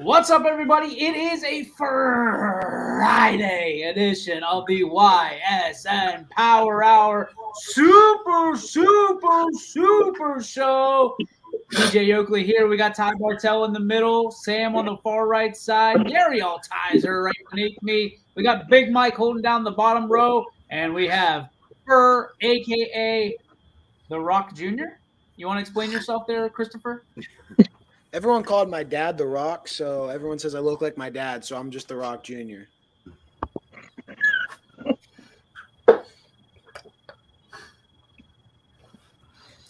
What's up, everybody? It is a Friday edition of the YSN Power Hour Super Show. DJ Oakley here. We got Ty Bartell in the middle, Sam on the far right side, Gary Altizer right beneath me. We got Big Mike holding down the bottom row, and we have Fur, a.k.a. The Rock Jr. You want to explain yourself there, Christopher? Everyone called my dad The Rock, so everyone says I look like my dad, so I'm just The Rock Jr.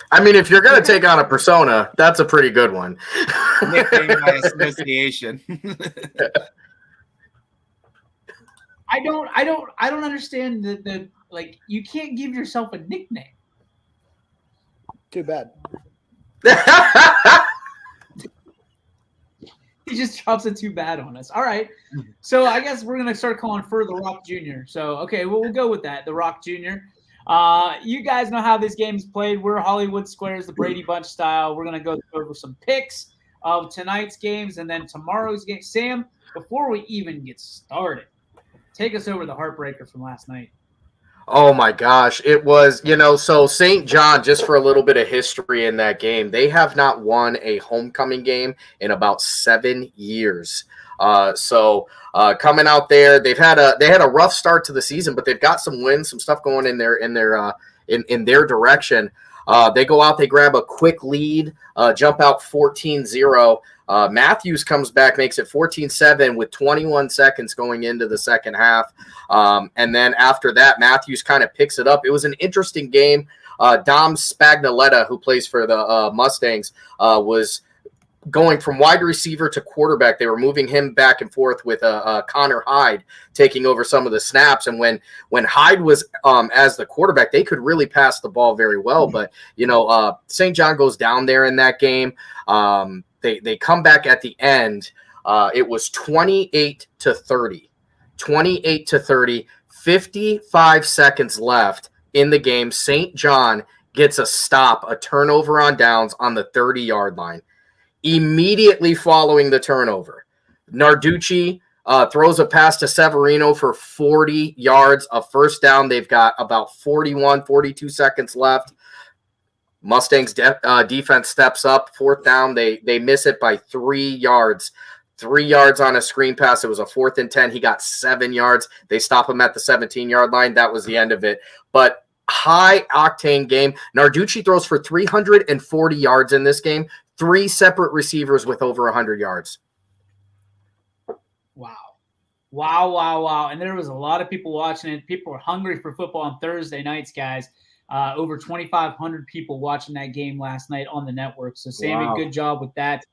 I mean, if you're going to take on a persona, that's a pretty good one. Nickname by association. I don't understand the like. You can't give yourself a nickname. Too bad. He just drops it too bad on us. All right. So I guess we're going to start calling Fur The Rock Jr. So, okay, well, we'll go with that, The Rock Jr. You guys know how this game's played. We're Hollywood Squares, the Brady Bunch style. We're going to go over some picks of tonight's games and then tomorrow's game. Sam, before we even get started, take us over the heartbreaker from last night. Oh, my gosh. It was, so St. John, just for a little bit of history in that game, they have not won a homecoming game in about 7 years. Coming out there, they had a rough start to the season, but they've got some wins, some stuff going in their direction. They go out, they grab a quick lead, jump out 14-0. Matthews comes back, makes it 14-7 with 21 seconds going into the second half. And then after that, Matthews kind of picks it up. It was an interesting game. Dom Spagnoletta, who plays for the Mustangs, was going from wide receiver to quarterback. They were moving him back and forth with Connor Hyde taking over some of the snaps. And when Hyde was as the quarterback, they could really pass the ball very well. But, St. John goes down there in that game. They come back at the end. It was 28-30. 28-30. 55 seconds left in the game. St. John gets a stop, a turnover on downs on the 30-yard line. Immediately following the turnover, Narducci throws a pass to Severino for 40 yards, a first down. They've got about 42 seconds left. Mustangs defense steps up, fourth down. They miss it by 3 yards. 3 yards on a screen pass. It was a 4th and 10. He got 7 yards. They stop him at the 17-yard line. That was the end of it. But high-octane game. Narducci throws for 340 yards in this game. 3 separate receivers with over 100 yards. Wow. And there was a lot of people watching it. People were hungry for football on Thursday nights, guys. Over 2,500 people watching that game last night on the network. So, Sammy, Good job with that.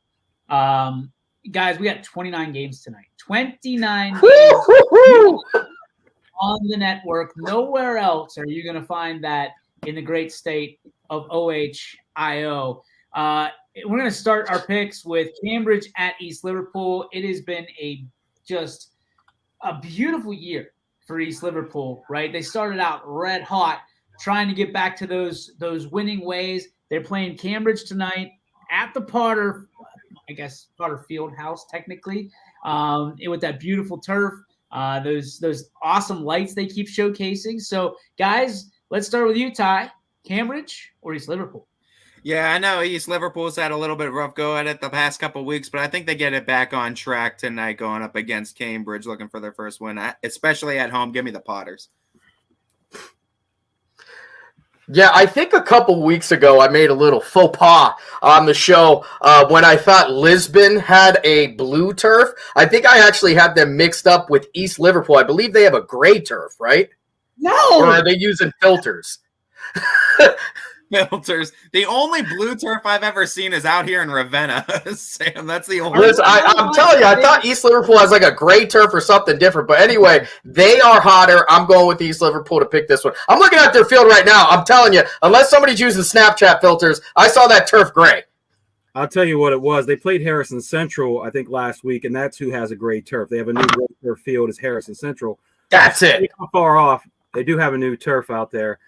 Guys, we got 29 games tonight. 29 games on the network. Nowhere else are you going to find that in the great state of OHIO. We're going to start our picks with Cambridge at East Liverpool. It has been just a beautiful year for East Liverpool, right? They started out red hot, trying to get back to those winning ways. They're playing Cambridge tonight at the Potter Field House, technically, with that beautiful turf, those awesome lights they keep showcasing. So, guys, let's start with you, Ty. Cambridge or East Liverpool? Yeah, I know East Liverpool's had a little bit of rough go at it the past couple of weeks, but I think they get it back on track tonight going up against Cambridge, looking for their first win, especially at home. Give me the Potters. Yeah, I think a couple weeks ago I made a little faux pas on the show when I thought Lisbon had a blue turf. I think I actually had them mixed up with East Liverpool. I believe they have a gray turf, right? No! Or are they using filters? Filters. The only blue turf I've ever seen is out here in Ravenna, Sam. That's the only. Listen, I'm telling you, I thought East Liverpool has like a gray turf or something different. But anyway, they are hotter. I'm going with East Liverpool to pick this one. I'm looking at their field right now. I'm telling you, unless somebody's using Snapchat filters, I saw that turf gray. I'll tell you what it was. They played Harrison Central, I think, last week, and that's who has a gray turf. They have a new gray turf field as Harrison Central. That's it. Not far off. They do have a new turf out there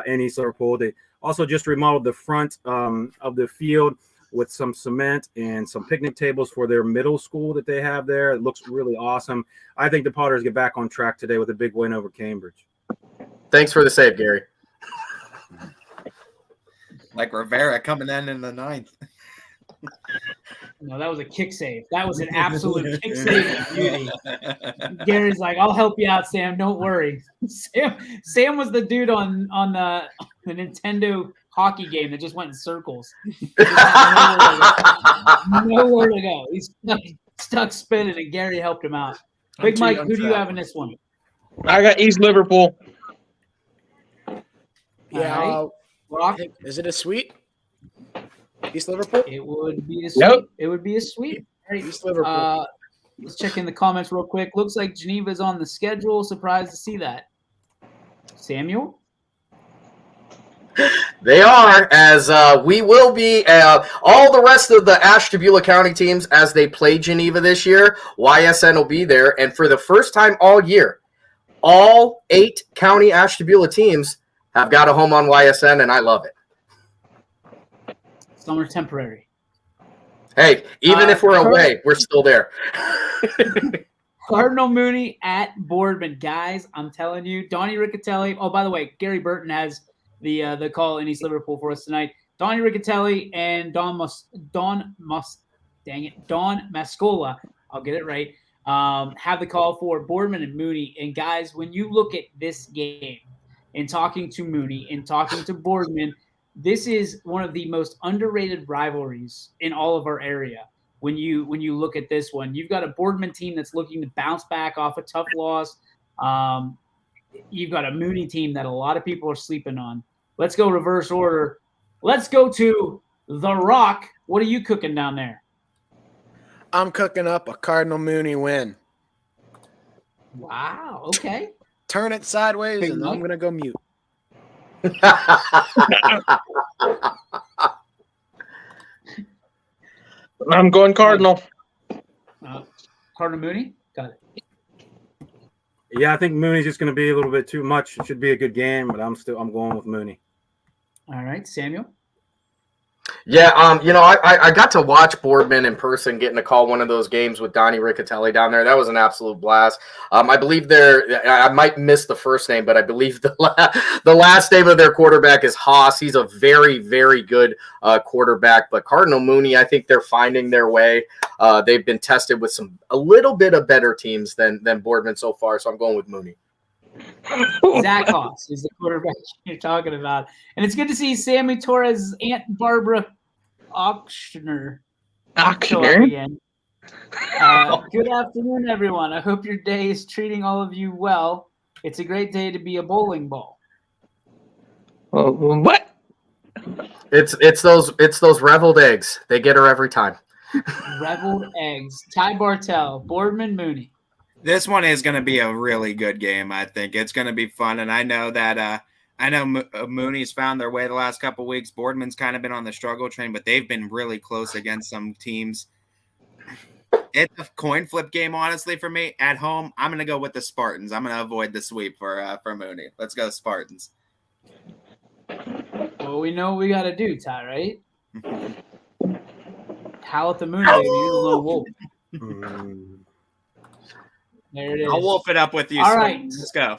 in East Liverpool. They also just remodeled the front of the field. with some cement and some picnic tables for their middle school that they have there. It looks really awesome. I think the Potters get back on track today with a big win over Cambridge. Thanks for the save, Gary. Like Rivera coming in the 9th. No, that was a kick save. That was an absolute kick save of beauty. Gary's like, I'll help you out, Sam. Don't worry. Sam was the dude on the Nintendo hockey game that just went in circles. Nowhere to go. He's stuck spinning, and Gary helped him out. Big Mike, who do you have in this one? I got East Liverpool. Yeah. All right. Rock? Is it a sweep? East Liverpool? It would be a sweep. Yep. It would be a sweep. All right. East Liverpool. Let's check in the comments real quick. Looks like Geneva's on the schedule. Surprised to see that. Samuel? They are, as we will be. All the rest of the Ashtabula County teams, as they play Geneva this year, YSN will be there. And for the first time all year, all 8 county Ashtabula teams have got a home on YSN, and I love it. Some are temporary. Hey, even if we're away, we're still there. Cardinal Mooney at Boardman. Guys, I'm telling you, Donnie Riccatelli. Oh, by the way, Gary Burton has the call in East Liverpool for us tonight. Donnie Riccatelli and Don Mascola, I'll get it right, have the call for Boardman and Mooney. And guys, when you look at this game and talking to Mooney and talking to Boardman, this is one of the most underrated rivalries in all of our area. When you look at this one, you've got a Boardman team that's looking to bounce back off a tough loss. You've got a Mooney team that a lot of people are sleeping on. Let's go reverse order. Let's go to The Rock. What are you cooking down there? I'm cooking up a Cardinal Mooney win. Wow. Okay. Turn it sideways, and I'm going to go mute. I'm going Cardinal. Cardinal Mooney? Got it. Yeah, I think Mooney's just going to be a little bit too much. It should be a good game, but I'm going with Mooney. All right, Samuel. Yeah, I got to watch Boardman in person, getting to call one of those games with Donnie Riccatelli down there. That was an absolute blast. I believe I might miss the first name, but I believe the last name of their quarterback is Haas. He's a very, very good quarterback. But Cardinal Mooney, I think they're finding their way. They've been tested with a little bit of better teams than Boardman so far, so I'm going with Mooney. Zach Haas is the quarterback you're talking about. And it's good to see Sammy Torres' Aunt Barbara Auctioner. Again. Good afternoon, everyone. I hope your day is treating all of you well. It's a great day to be a bowling ball. What? It's those reveled eggs. They get her every time. Reveled eggs. Ty Bartell, Boardman, Mooney. This one is going to be a really good game. I think it's going to be fun, and I know that Mooney's found their way the last couple of weeks. Boardman's kind of been on the struggle train, but they've been really close against some teams. It's a coin flip game, honestly, for me. At home, I'm going to go with the Spartans. I'm going to avoid the sweep for Mooney. Let's go Spartans. Well, we know what we got to do, Ty, right? Howl at the moon, baby. You're the little wolf. There it is. I'll wolf it up with you. All right. Let's go.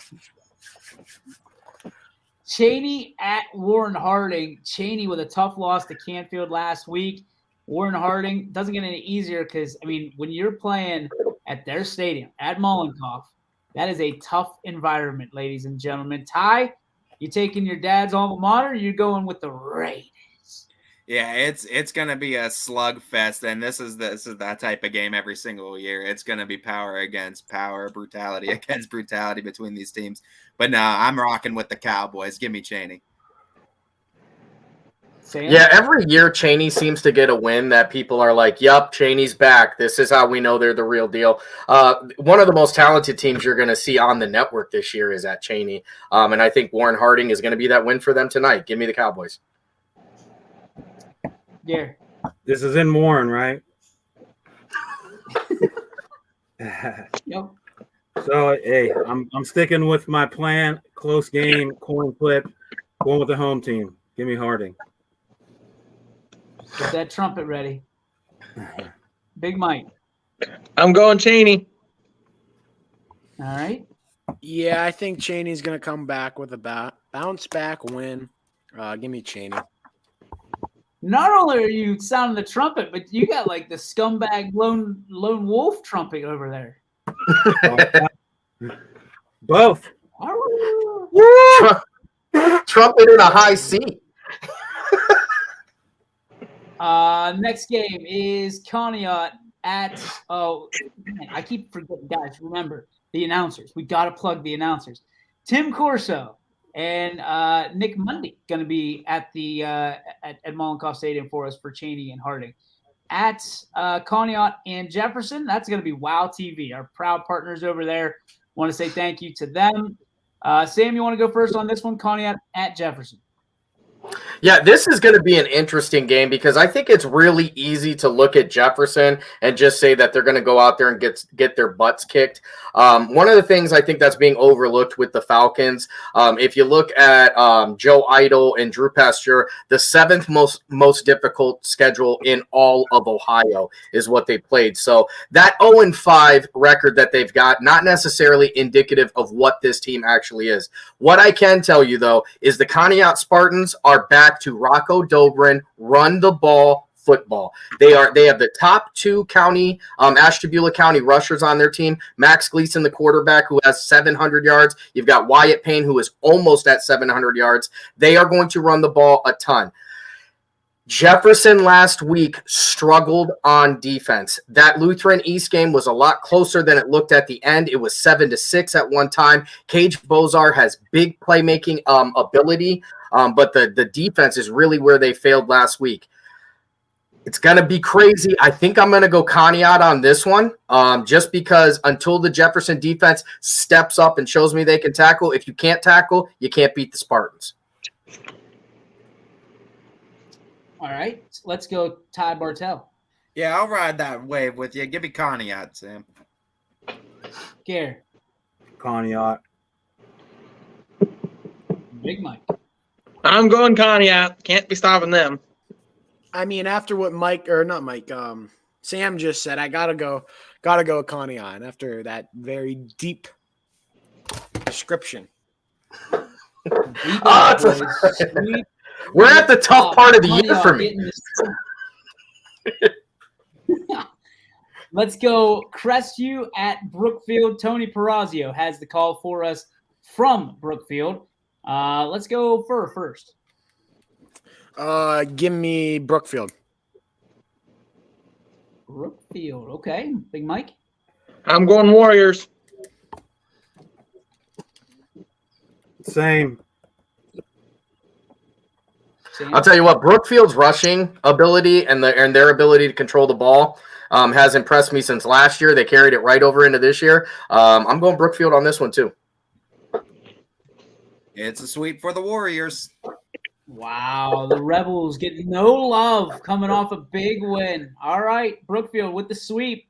Cheney at Warren Harding. Cheney with a tough loss to Canfield last week. Warren Harding doesn't get any easier because, when you're playing at their stadium, at Mollenkoff, that is a tough environment, ladies and gentlemen. Ty, you taking your dad's alma mater, or you going with the Raiders? Yeah, it's gonna be a slugfest, and this is that type of game every single year. It's gonna be power against power, brutality against brutality between these teams. But no, I'm rocking with the Cowboys. Give me Cheney. Sam? Yeah, every year Cheney seems to get a win that people are like, yup, Cheney's back. This is how we know they're the real deal. One of the most talented teams you're going to see on the network this year is at Cheney. And I think Warren Harding is going to be that win for them tonight. Give me the Cowboys. Yeah. This is in Warren, right? Yep. So, hey, I'm sticking with my plan. Close game, coin flip, going with the home team. Give me Harding. Get that trumpet ready. Big Mike. I'm going Cheney. All right. Yeah, I think Cheney's going to come back with a bounce back win. Give me Cheney. Not only are you sounding the trumpet, but you got like the scumbag lone wolf trumpet over there. Both. Trumpet in a high C. Next game is Conneaut at I keep forgetting, guys. Remember the announcers. We got to plug the announcers. Tim Corso and Nick Mundy going to be at the at Mollenkopf Stadium for us for Cheney and Harding. At Conneaut and Jefferson, that's going to be Wow TV, our proud partners over there. Want to say thank you to them. Sam, you want to go first on this one? Conneaut at Jefferson. Yeah, this is going to be an interesting game because I think it's really easy to look at Jefferson and just say that they're going to go out there and get their butts kicked. One of the things I think that's being overlooked with the Falcons, if you look at Joe Idle and Drew Pasture, the seventh most difficult schedule in all of Ohio is what they played. So that 0-5 record that they've got, not necessarily indicative of what this team actually is. What I can tell you, though, is the Conneaut Spartans are back to Rocco Dobrin, run the ball football. They have the top two county, Ashtabula County rushers on their team. Max Gleason, the quarterback, who has 700 yards. You've got Wyatt Payne, who is almost at 700 yards. They are going to run the ball a ton. Jefferson last week struggled on defense. That Lutheran East game was a lot closer than it looked at the end. It was 7-6 at one time. Cage Bozar has big playmaking ability, but the defense is really where they failed last week. It's going to be crazy. I think I'm going to go Conneaut on this one, just because until the Jefferson defense steps up and shows me they can tackle, if you can't tackle, you can't beat the Spartans. All right, let's go Ty Bartell. Yeah, I'll ride that wave with you. Give me Conneaut, Sam. Gare. Conneaut. Big Mike. I'm going Conneaut. Can't be stopping them. I mean, after what Sam just said, I gotta go with Conneaut. And after that very deep description. Sweet. We're at the tough part of the year for me. Let's go Crestview at Brookfield. Tony Perazio has the call for us from Brookfield. Let's go first. Give me Brookfield. Brookfield, okay. Big Mike. I'm going Warriors. Same. Sam? I'll tell you what, Brookfield's rushing ability and their ability to control the ball has impressed me since last year. They carried it right over into this year. I'm going Brookfield on this one too. It's a sweep for the Warriors. Wow, the Rebels get no love coming off a big win. All right, Brookfield with the sweep.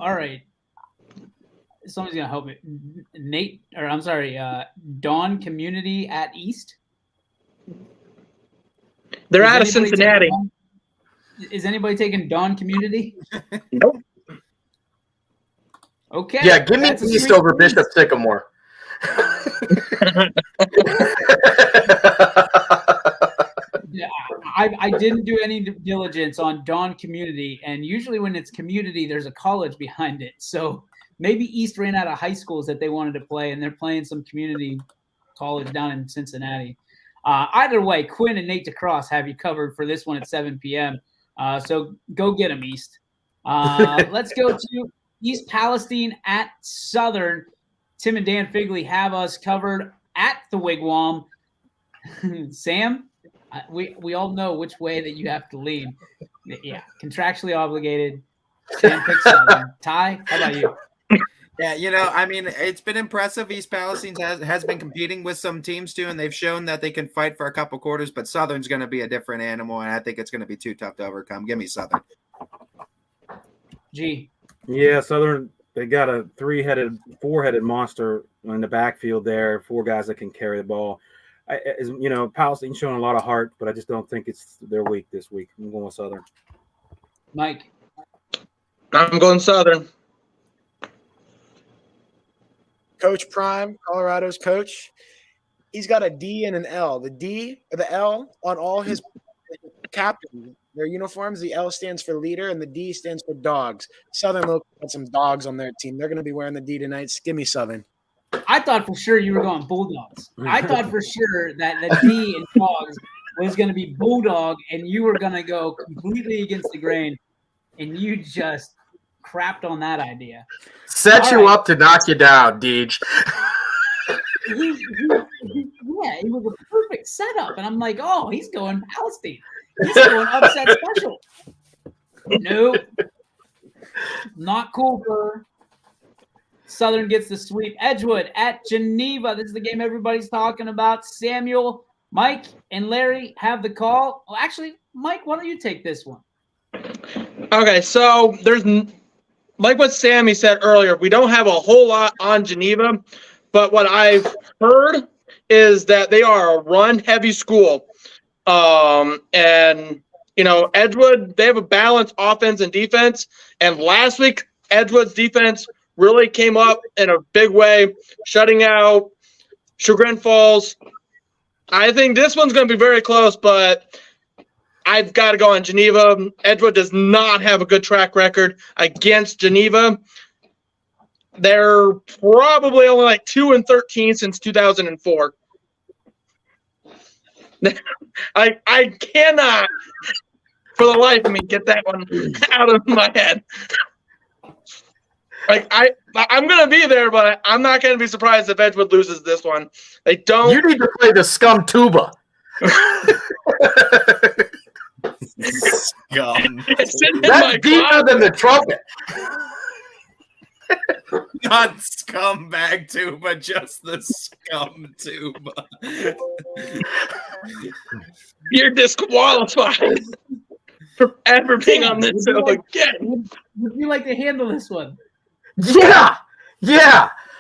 All right. Somebody's going to help me. Dawn Community at East. They're out of Cincinnati. Is anybody taking Dawn Community? Nope. Okay. Yeah, give me East over Bishop Sycamore. Yeah, I didn't do any diligence on Dawn Community, and usually when it's community, there's a college behind it. So maybe East ran out of high schools that they wanted to play, and they're playing some community college down in Cincinnati. Either way, Quinn and Nate DeCross have you covered for this one at 7 p.m. So go get them, East. Let's go to East Palestine at Southern. Tim and Dan Figley have us covered at the Wigwam. Sam, we all know which way that you have to lean. Yeah, contractually obligated. Sam picks Southern. Ty, how about you? Yeah, it's been impressive. East Palestine has been competing with some teams too, and they've shown that they can fight for a couple quarters, but Southern's going to be a different animal, and I think it's going to be too tough to overcome. Give me Southern. G. Yeah, Southern, they got a four-headed monster in the backfield there, four guys that can carry the ball. Palestine's showing a lot of heart, but I just don't think it's their week this week. I'm going with Southern. Mike. I'm going Southern. Coach Prime, Colorado's coach, he's got a D and an L. The D or the L on all his captains, their uniforms, the L stands for leader and the D stands for dogs. Southern Local got some dogs on their team. They're going to be wearing the D tonight. Give me Southern. I thought for sure you were going Bulldogs. I thought for sure that the D in dogs was going to be Bulldog, and you were going to go completely against the grain, and you just crapped on that idea. Set you up to knock you down, Deej. Yeah, it was a perfect setup, and I'm like, oh, he's going Palestine. He's going upset special. Nope. Not cool for Southern gets the sweep. Edgewood at Geneva. This is the game everybody's talking about. Samuel, Mike, and Larry have the call. Well, actually, Mike, why don't you take this one? Okay, so there's like what Sammy said earlier, we don't have a whole lot on Geneva, but what I've heard is that they are a run-heavy school. And, Edgewood, they have a balanced offense and defense. And last week, Edgewood's defense really came up in a big way, shutting out Chagrin Falls. I think this one's going to be very close, but I've got to go on Geneva. Edgewood does not have a good track record against Geneva. They're probably only like 2-13 since 2004. I cannot, for the life of me, get that one out of my head. I'm gonna be there, but I'm not gonna be surprised if Edgewood loses this one. They don't. You need to play the scum tuba. Scum. That's deeper than the trumpet. Not scumbag tuba, just the scum tuba. You're disqualified from ever being on this show again. Would you like to handle this one? Yeah.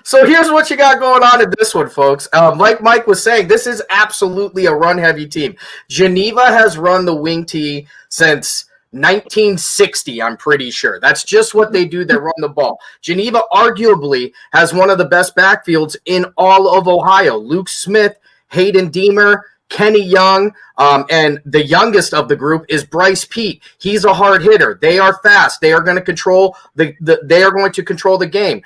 So here's what you got going on in this one, folks. Like Mike was saying, this is absolutely a run-heavy team. Geneva has run the wing tee since 1960, I'm pretty sure. That's just what they do. They run the ball. Geneva arguably has one of the best backfields in all of Ohio. Luke Smith, Hayden Deemer, Kenny Young, and the youngest of the group is Bryce Pete. He's a hard hitter. They are fast. They are going to control the game.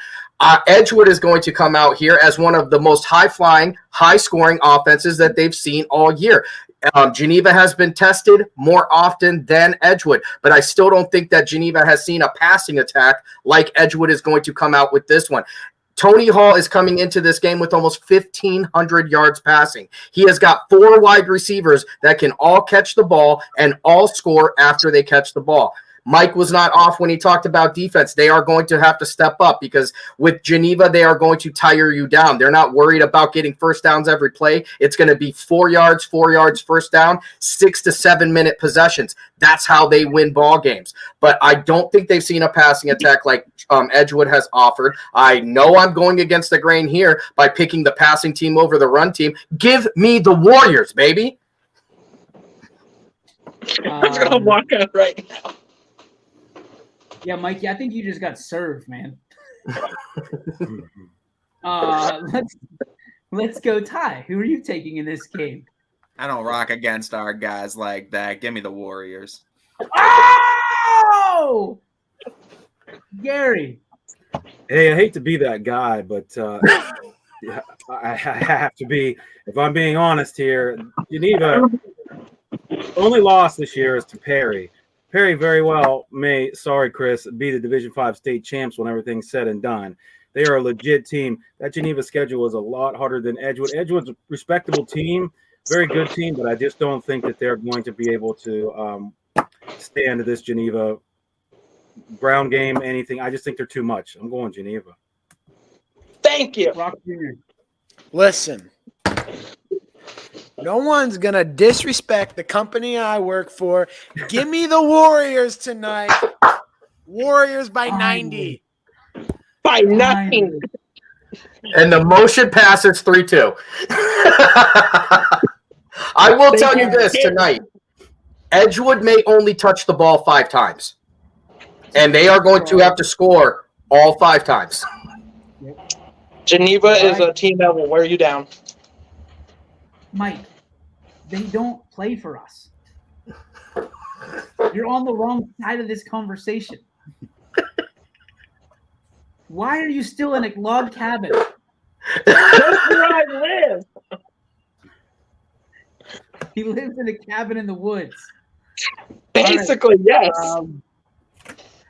Edgewood is going to come out here as one of the most high-flying, high-scoring offenses that they've seen all year. Geneva has been tested more often than Edgewood, but I still don't think that Geneva has seen a passing attack like Edgewood is going to come out with this one. Tony Hall is coming into this game with almost 1,500 yards passing. He has got 4 wide receivers that can all catch the ball and all score after they catch the ball. Mike was not off when he talked about defense. They are going to have to step up because with Geneva, they are going to tire you down. They're not worried about getting first downs every play. It's going to be 4 yards, first down, 6 to 7 minute possessions. That's how they win ball games. But I don't think they've seen a passing attack like Edgewood has offered. I know I'm going against the grain here by picking the passing team over the run team. Give me the Warriors, baby. I'm just going to walk out right now. Yeah, Mikey, I think you just got served, man. Let's go, Ty. Who are you taking in this game? I don't rock against our guys like that. Give me the Warriors. Oh! Gary. Hey, I hate to be that guy, but I have to be. If I'm being honest here, Geneva only loss this year is to Perry. Perry very well may, sorry, Chris, be the Division V state champs when everything's said and done. They are a legit team. That Geneva schedule is a lot harder than Edgewood. Edgewood's a respectable team, very good team, but I just don't think that they're going to be able to stand this Geneva ground game, anything. I just think they're too much. I'm going Geneva. Thank you. Listen. No one's going to disrespect the company I work for. Give me the Warriors tonight. Warriors by 90. By 9. And the motion passes 3-2. I will tell you this tonight. Edgewood may only touch the ball 5 times. And they are going to have to score all 5 times. Geneva is a team that will wear you down. Mike, they don't play for us. You're on the wrong side of this conversation. Why are you still in a log cabin? That's where I live. He lives in a cabin in the woods. Basically, yes.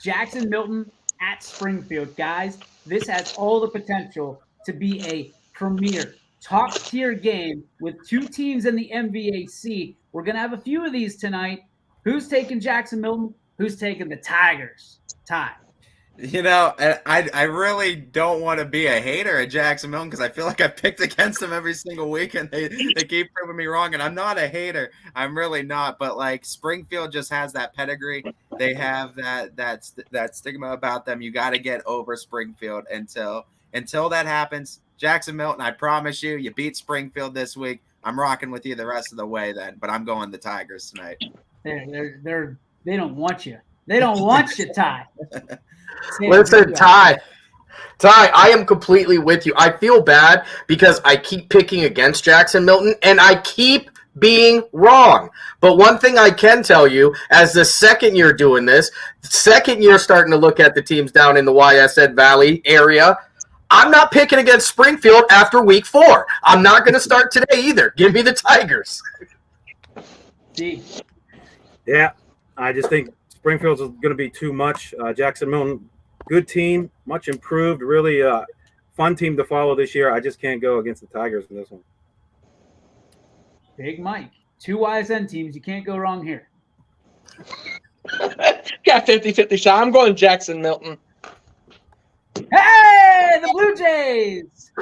Jackson Milton at Springfield. Guys, this has all the potential to be a premier, top-tier game with 2 teams in the MVAC. We're going to have a few of these tonight. Who's taking Jackson Milton? Who's taking the Tigers? Ty. You know, I really don't want to be a hater at Jackson Milton because I feel like I picked against them every single week and they keep proving me wrong. And I'm not a hater. I'm really not. But like Springfield just has that pedigree. They have that stigma about them. You got to get over Springfield until that happens. Jackson Milton, I promise you, you beat Springfield this week. I'm rocking with you the rest of the way then. But I'm going the Tigers tonight. They don't want you. They don't want you, Ty. Listen, Ty, I am completely with you. I feel bad because I keep picking against Jackson Milton, and I keep being wrong. But one thing I can tell you, as the second year doing this, second year starting to look at the teams down in the YSN Valley area, I'm not picking against Springfield after week 4. I'm not going to start today either. Give me the Tigers. Yeah, I just think Springfield's going to be too much. Jackson Milton, good team, much improved, really fun team to follow this year. I just can't go against the Tigers in this one. Big Mike. 2 YSN teams. You can't go wrong here. Got 50-50 shot. I'm going Jackson Milton. Hey, the Blue Jays.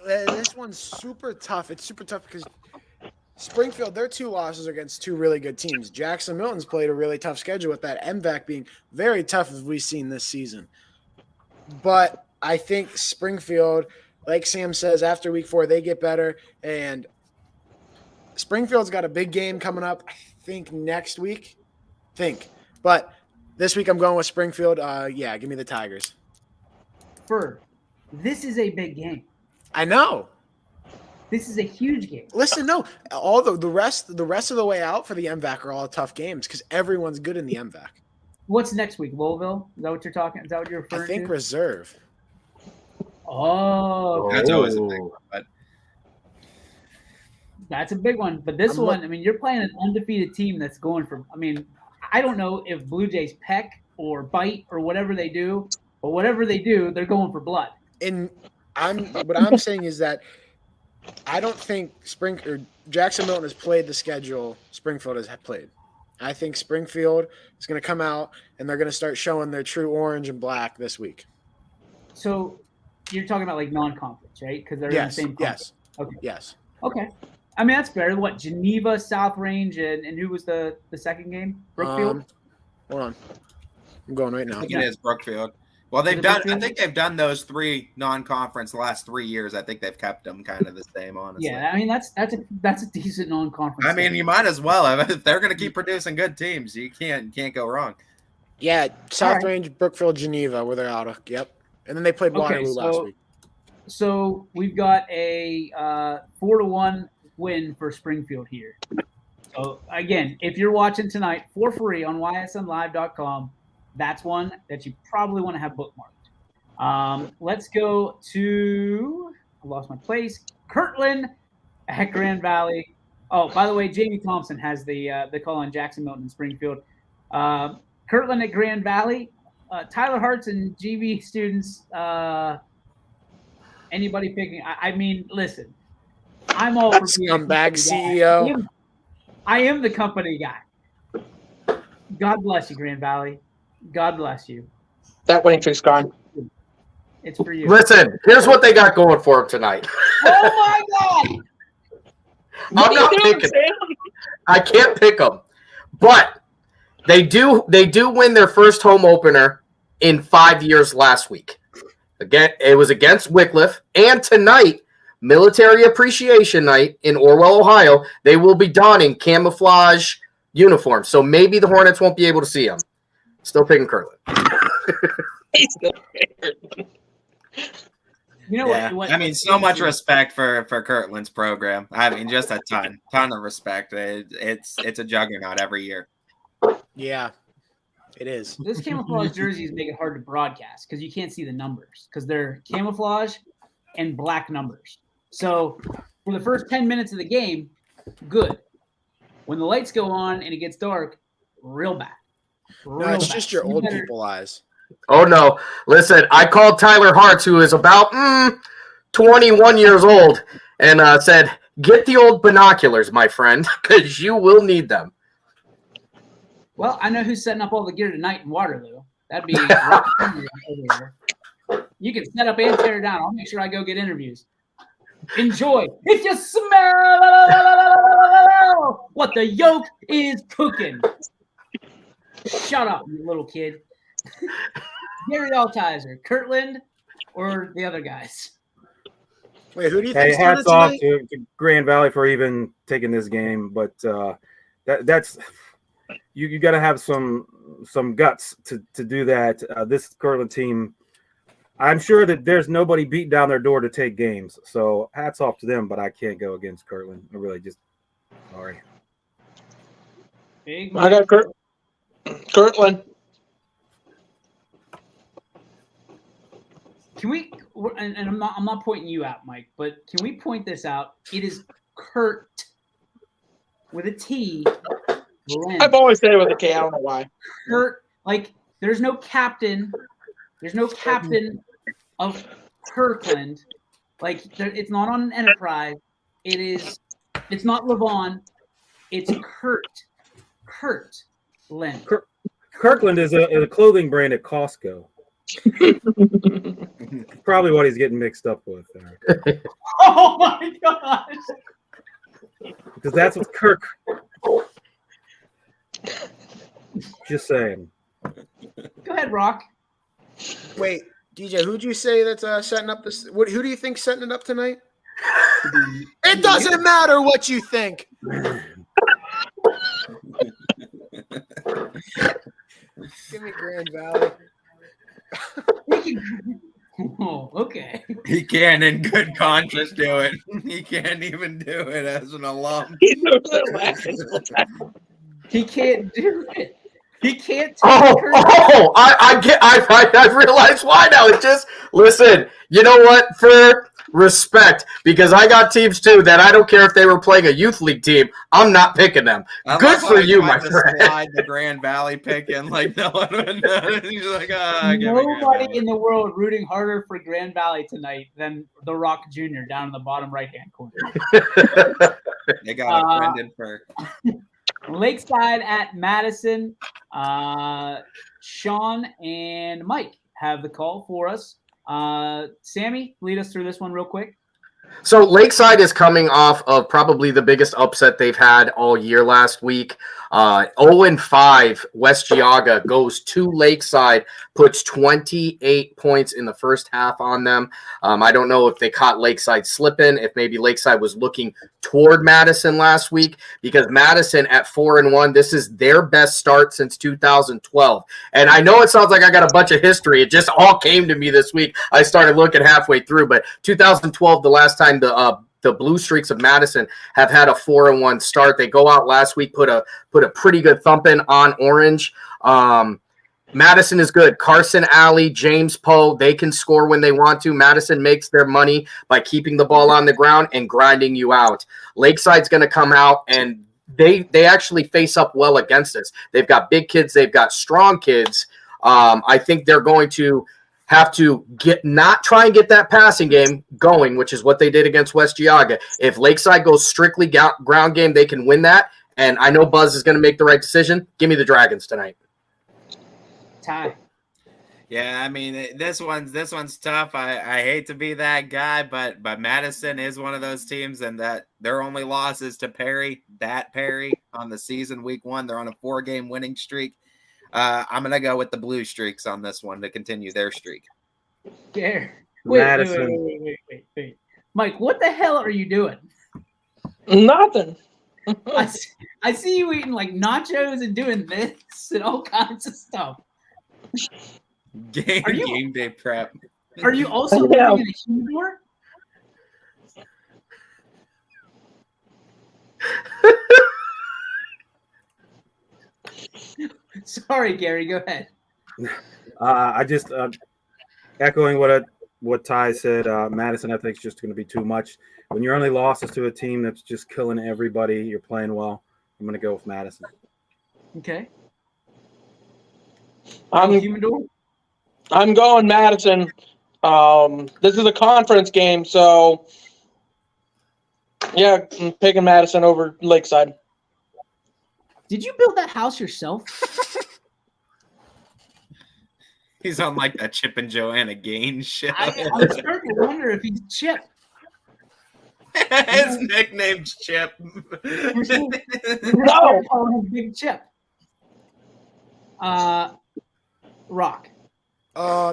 This one's super tough. It's super tough because Springfield, their 2 losses are against 2 really good teams. Jackson Milton's played a really tough schedule with that MVAC being very tough as we've seen this season. But I think Springfield, like Sam says, after week 4, they get better. And Springfield's got a big game coming up, I think, next week. But this week I'm going with Springfield. Yeah, give me the Tigers. Ferg, this is a big game. I know. This is a huge game. Listen, no, all the rest of the way out for the MVAC are all tough games because everyone's good in the MVAC. What's next week? Louisville? Is that what you're talking? Is that what you're referring to? I think reserve. Oh, That's always a big one. But that's a big one. But this one, I mean, you're playing an undefeated team that's going for. I mean, I don't know if Blue Jays peck or bite or whatever they do, but whatever they do, they're going for blood. And what I'm saying is that I don't think Jackson Milton has played the schedule Springfield has played. I think Springfield is going to come out and they're going to start showing their true orange and black this week. So you're talking about like non-conference, right? Because they're in the same conference. Yes. Okay. Yes. Okay. I mean, that's fair. What, Geneva, South Range, and who was the second game? Brookfield? Hold on. I'm going right now. I think it is Brookfield. Well, I think they've done those 3 non-conference the last 3 years. I think they've kept them kind of the same, honestly. Yeah, I mean that's a decent non-conference. I mean, you might as well. If they're going to keep producing good teams, you can't go wrong. Yeah, South Range, Brookfield, Geneva, where they're out of. Yep. And then they played Waterloo last week. So we've got a 4-1 win for Springfield here. So again, if you're watching tonight for free on ysnlive.com, that's one that you probably want to have bookmarked. Let's go to – I lost my place. Kirtland at Grand Valley. Oh, by the way, Jamie Thompson has the call on Jackson Milton and Springfield. Kirtland at Grand Valley. Tyler Hartz and GB students. Anybody picking? I mean, listen. I'm all for being scumbag CEO. I am the company guy. God bless you, Grand Valley. God bless you. That winning streak's gone. It's for you. Listen, here's what they got going for them tonight. Oh my God! I'm not picking. I can't pick them, but they do win their first home opener in 5 years last week. Again, it was against Wycliffe. And tonight, Military Appreciation Night in Orwell, Ohio, they will be donning camouflage uniforms. So maybe the Hornets won't be able to see them. Still picking Kirtland. He's still Kirtland. You know Yeah. what? I mean, so much respect for Kirtland's program. I mean, just a ton of respect. It's a juggernaut every year. Yeah, it is. Those camouflage jerseys make it hard to broadcast because you can't see the numbers because they're camouflage and black numbers. So for the first 10 minutes of the game, good. When the lights go on and it gets dark, real bad. No, it's just your old people eyes. Oh, no. Listen, I called Tyler Hartz, who is about 21 years old, and said, get the old binoculars, my friend, because you will need them. Well, I know who's setting up all the gear tonight in Waterloo. That'd be Rock Jr. over there. You can set up and tear down. I'll make sure I go get interviews. Enjoy. If you smell what the yolk is cooking. Shut up, you little kid. Gary Altizer, Kirtland, or the other guys? Wait, who do you Hey, think? hats off to Grand Valley for even taking this game, but that's you got to have some guts to do that. This Kirtland team, I'm sure that there's nobody beating down their door to take games. So hats off to them, but I can't go against Kirtland. I really just sorry. Big I got Kirtland. Can we? And I'm not pointing you out, Mike, but can we point this out? It is Kurt with a T. Lynn. I've always said it with a K. I don't know why. Kurt, like there's no captain. There's no captain of Kirkland. Like it's not on an Enterprise. It's not Levon. It's Kurt. Kurt Lynn. Kirkland is a clothing brand at Costco. Probably what he's getting mixed up with there. Oh my gosh! Because that's what Kirk. Just saying. Go ahead, Rock. Wait, DJ, who'd you say that's setting up this? Who do you think's setting it up tonight? It doesn't matter what you think. Give me Grand Valley. Oh, okay. He can't in good conscience do it. He can't even do it as an alum. He's laughing. He can't do it. He can't. I realized why now. It just listen. You know what? For respect, because I got teams too that I don't care if they were playing a youth league team. I'm not picking them. Good for you, my friend. Slide the Grand Valley pick in like no one would know. He's like, nobody in the world rooting harder for Grand Valley tonight than the Rock Jr. down in the bottom right-hand corner. They got a friend in for Lakeside at Madison. Sean and Mike have the call for us. Sammy, lead us through this one real quick. So Lakeside is coming off of probably the biggest upset they've had all year last week. 0-5, West Geauga goes to Lakeside, puts 28 points in the first half on them. I don't know if they caught Lakeside slipping, if maybe Lakeside was looking toward Madison last week, because Madison at 4-1, this is their best start since 2012. And I know it sounds like I got a bunch of history. It just all came to me this week. I started looking halfway through, but 2012, the last time the Blue Streaks of Madison have had a 4-1 start. They go out last week, put a pretty good thumping on Orange. Madison is good. Carson Alley, James Poe, they can score when they want to. Madison makes their money by keeping the ball on the ground and grinding you out. Lakeside's going to come out, and they actually face up well against us. They've got big kids. They've got strong kids. I think they're going to have to try and get that passing game going, which is what they did against West Geauga. If Lakeside goes strictly ground game, they can win that. And I know Buzz is going to make the right decision. Give me the Dragons tonight. Ty. Yeah, I mean this one's tough. I hate to be that guy, but Madison is one of those teams, and that their only loss is to Perry on the season week 1. They're on a 4-game winning streak. I'm gonna go with the Blue Streaks on this one to continue their streak. Wait. Madison. Wait. Mike, what the hell are you doing? Nothing. I see you eating like nachos and doing this and all kinds of stuff. Game day prep. Are you also Yeah. living in a humidor? Sorry, Gary. Go ahead. I just echoing what Ty said. Madison, I think, is just going to be too much. When your only loss is to a team that's just killing everybody, you're playing well. I'm going to go with Madison. Okay. I'm going Madison. This is a conference game, so yeah, I'm picking Madison over Lakeside. Did you build that house yourself? He's on like that Chip and Joanna Gaines show. I'm starting to wonder if he's Chip. His nickname's Chip. No. Calling him Big Chip. Rock.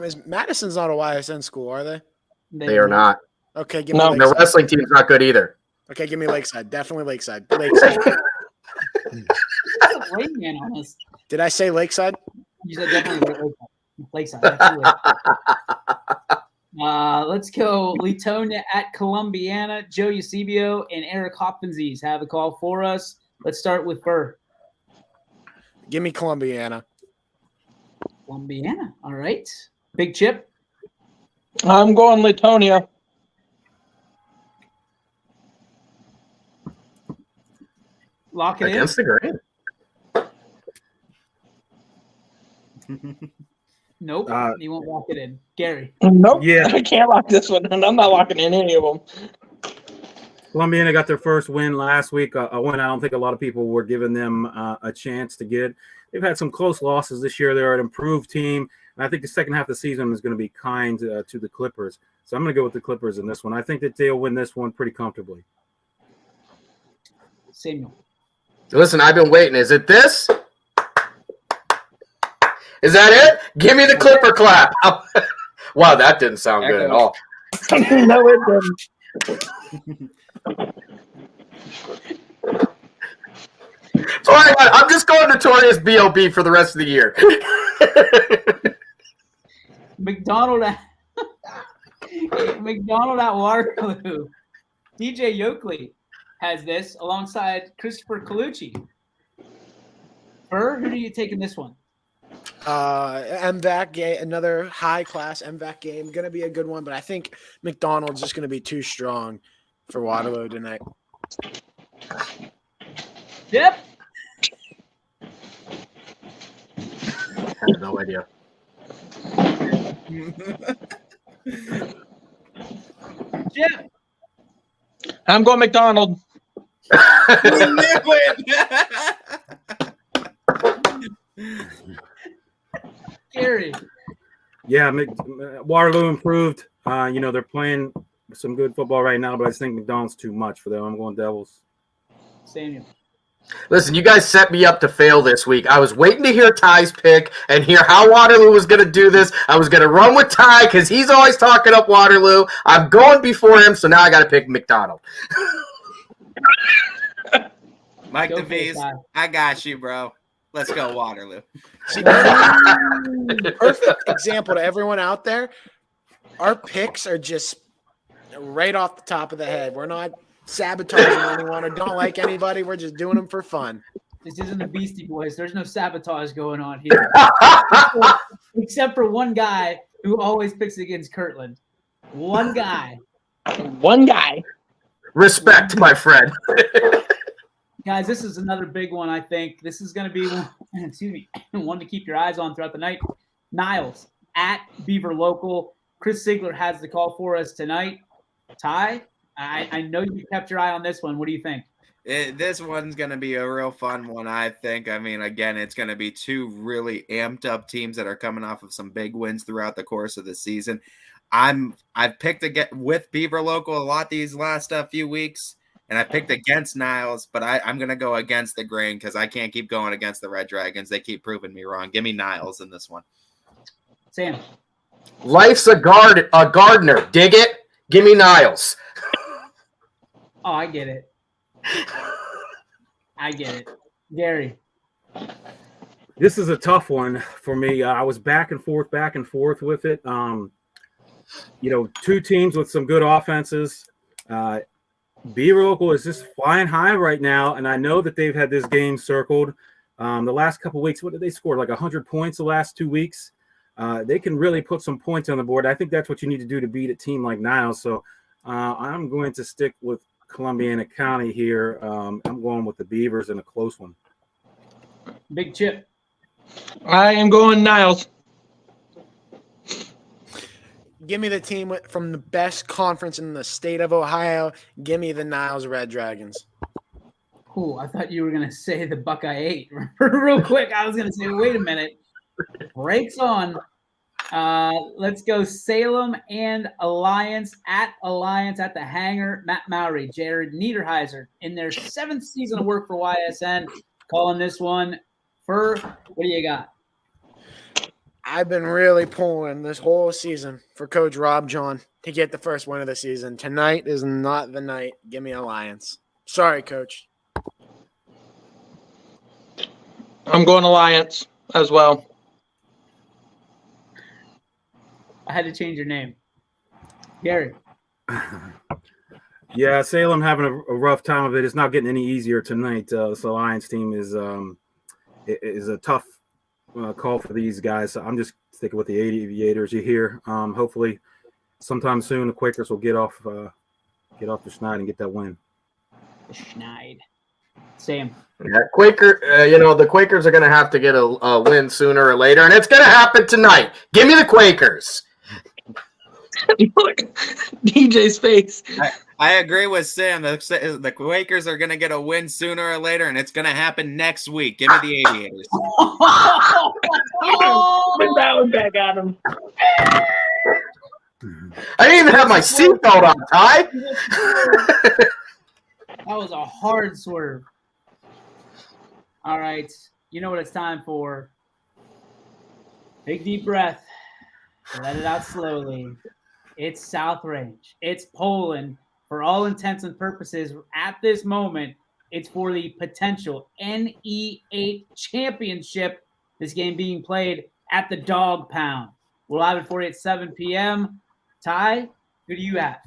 Is Madison's not a YSN school, are they? They are not. Okay, give me No. And the Lakeside. wrestling team's not good either. Okay, give me Lakeside. Definitely Lakeside. Lakeside. That's a great man on this. Did I say Lakeside? You said definitely Lakeside. Absolutely. Let's go Letonia at Columbiana. Joe Eusebio and Eric Hoppensies have a call for us. Let's start with Burr. Give me Columbiana. Columbiana. All right. Big Chip. I'm going Latonia. Lock it Against the grain. in. Nope. You won't lock it in. Gary. Nope. Yeah. I can't lock this one, and I'm not locking in any of them. Columbiana got their first win last week. A win I don't think a lot of people were giving them a chance to get. They've had some close losses this year. They're an improved team. And I think the second half of the season is going to be kind to the Clippers. So I'm going to go with the Clippers in this one. I think that they'll win this one pretty comfortably. Samuel. Listen, I've been waiting. Is it this? Is that it? Give me the Clipper clap. Wow, that didn't sound good at all. No, it didn't. All right, I'm just going Notorious B.O.B. for the rest of the year. McDonald at Waterloo. DJ Yoakley has this alongside Christopher Colucci. Burr, who do you take in this one? MVAC game, another high class MVAC game. Going to be a good one, but I think McDonald's just going to be too strong for Waterloo tonight. Yep. I have no idea. Jim. I'm going McDonald. Gary. Yeah, Waterloo improved. They're playing some good football right now, but I just think McDonald's too much for them. I'm going Devils. Samuel. Listen, you guys set me up to fail this week. I was waiting to hear Ty's pick and hear how Waterloo was going to do this. I was going to run with Ty because he's always talking up Waterloo. I'm going before him, so now I got to pick McDonald. Mike Go for it, DeVries, Ty. I got you, bro. Let's go Waterloo. Perfect example to everyone out there. Our picks are just right off the top of the head. We're not sabotaging anyone or don't like anybody. We're just doing them for fun. This isn't the Beastie Boys. There's no sabotage going on here. Except for one guy who always picks against Kirtland. One guy. One guy. Respect, my friend. Guys, this is another big one, I think. This is going to be one to keep your eyes on throughout the night. Niles at Beaver Local. Chris Ziegler has the call for us tonight. Ty, I know you kept your eye on this one. What do you think? This one's going to be a real fun one, I think. I mean, again, it's going to be two really amped up teams that are coming off of some big wins throughout the course of the season. I've picked with Beaver Local a lot these last few weeks, and I picked against Niles, but I'm going to go against the grain because I can't keep going against the Red Dragons. They keep proving me wrong. Give me Niles in this one. Sam. Life's a gardener. Dig it? Give me Niles. Oh, I get it. Gary. This is a tough one for me. I was back and forth with it. Two teams with some good offenses. B Local is just flying high right now, and I know that they've had this game circled the last couple of weeks. What did they score? Like 100 points the last 2 weeks. They can really put some points on the board. I think that's what you need to do to beat a team like Niles. So I'm going to stick with Columbiana County here. I'm going with the Beavers in a close one. Big Chip. I am going Niles. Give me the team from the best conference in the state of Ohio. Give me the Niles Red Dragons. Cool. I thought you were going to say the Buckeye 8. Real quick, I was going to say, wait a minute. Breaks on. Let's go Salem and Alliance at the Hangar. Matt Mowry, Jared Niederheiser in their 7th season of work for YSN. Calling this one. Fur, what do you got? I've been really pulling this whole season for Coach Rob John to get the first win of the season. Tonight is not the night. Give me Alliance. Sorry, Coach. I'm going Alliance as well. I had to change your name. Gary. Yeah, Salem having a rough time of it. It's not getting any easier tonight. This Alliance team is a tough call for these guys. So I'm just sticking with the Aviators here. Hopefully, sometime soon the Quakers will get off the schneid and get that win. The schneid. Sam. Yeah, the Quakers are going to have to get a win sooner or later, and it's going to happen tonight. Give me the Quakers. Look, DJ's face. I agree with Sam. The Quakers are going to get a win sooner or later, and it's going to happen next week. Give me the Aviators. Put that one back at him. I didn't even have my seatbelt on, Ty. That was a hard swerve. All right. You know what it's time for. Big deep breath. Let it out slowly. It's South Range. It's Poland. For all intents and purposes, at this moment, it's for the potential NE8 championship. This game being played at the Dog Pound. We'll have it for you at 7 p.m. Ty, who do you have?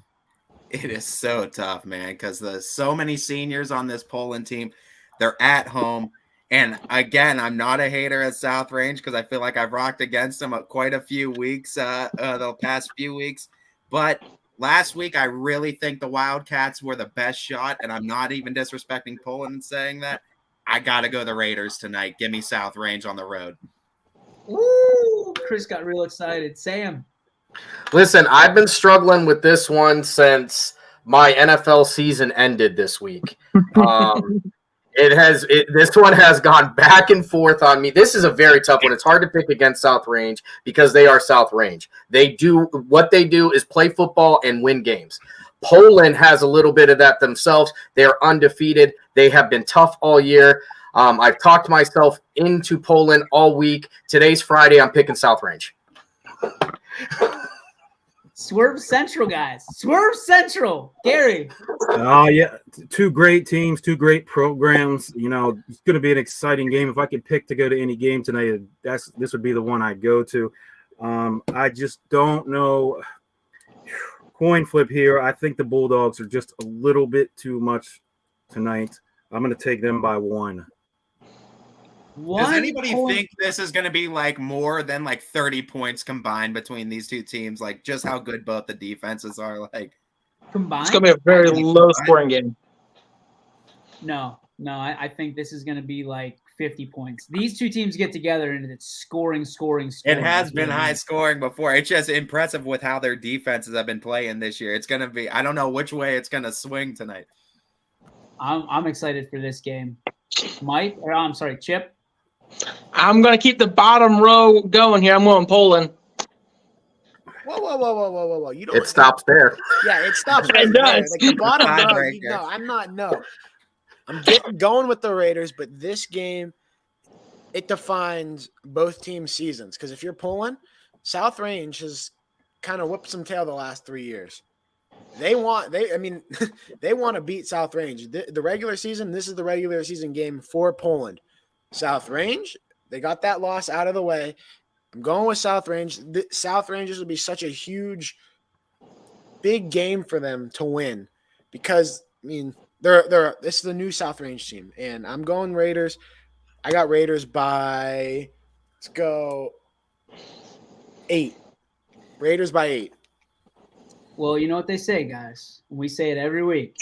It is so tough, man, because there's so many seniors on this Poland team. They're at home. And again, I'm not a hater at South Range because I feel like I've rocked against them quite a few weeks, the past few weeks. But last week, I really think the Wildcats were the best shot, and I'm not even disrespecting Poland in saying that. I got to go the Raiders tonight. Give me South Range on the road. Woo! Chris got real excited. Sam. Listen, I've been struggling with this one since my NFL season ended this week. This one has gone back and forth on me. This is a very tough one. It's hard to pick against South Range because they are South Range. What they do is play football and win games. Poland has a little bit of that themselves. They are undefeated. They have been tough all year. I've talked myself into Poland all week. Today's Friday. I'm picking South Range. Swerve Central, guys. Swerve Central. Gary. Yeah. Two great teams, two great programs. It's going to be an exciting game. If I could pick to go to any game tonight, this would be the one I'd go to. I just don't know. Coin flip here. I think the Bulldogs are just a little bit too much tonight. I'm going to take them by one. Does anybody think this is going to be like more than like 30 points combined between these two teams? Like just how good both the defenses are. Like combined, it's going to be a very low scoring game. No, I think this is going to be like 50 points. These two teams get together and it's scoring. It has been high scoring before. It's just impressive with how their defenses have been playing this year. It's going to be, I don't know which way it's going to swing tonight. I'm excited for this game. Chip. I'm going to keep the bottom row going here. I'm going Poland. Whoa. It stops there. Yeah, it stops right there. Like the bottom row. I'm going with the Raiders, but this game, it defines both teams' seasons. Because if you're Poland, South Range has kind of whipped some tail the last 3 years. They want to beat South Range. The regular season, this is the regular season game for Poland. South Range, they got that loss out of the way. I'm going with South Range. South Rangers would be such a huge, big game for them to win because this is the new South Range team, and I'm going Raiders. I got Raiders by, let's go, 8. Raiders by 8. Well, you know what they say, guys. We say it every week.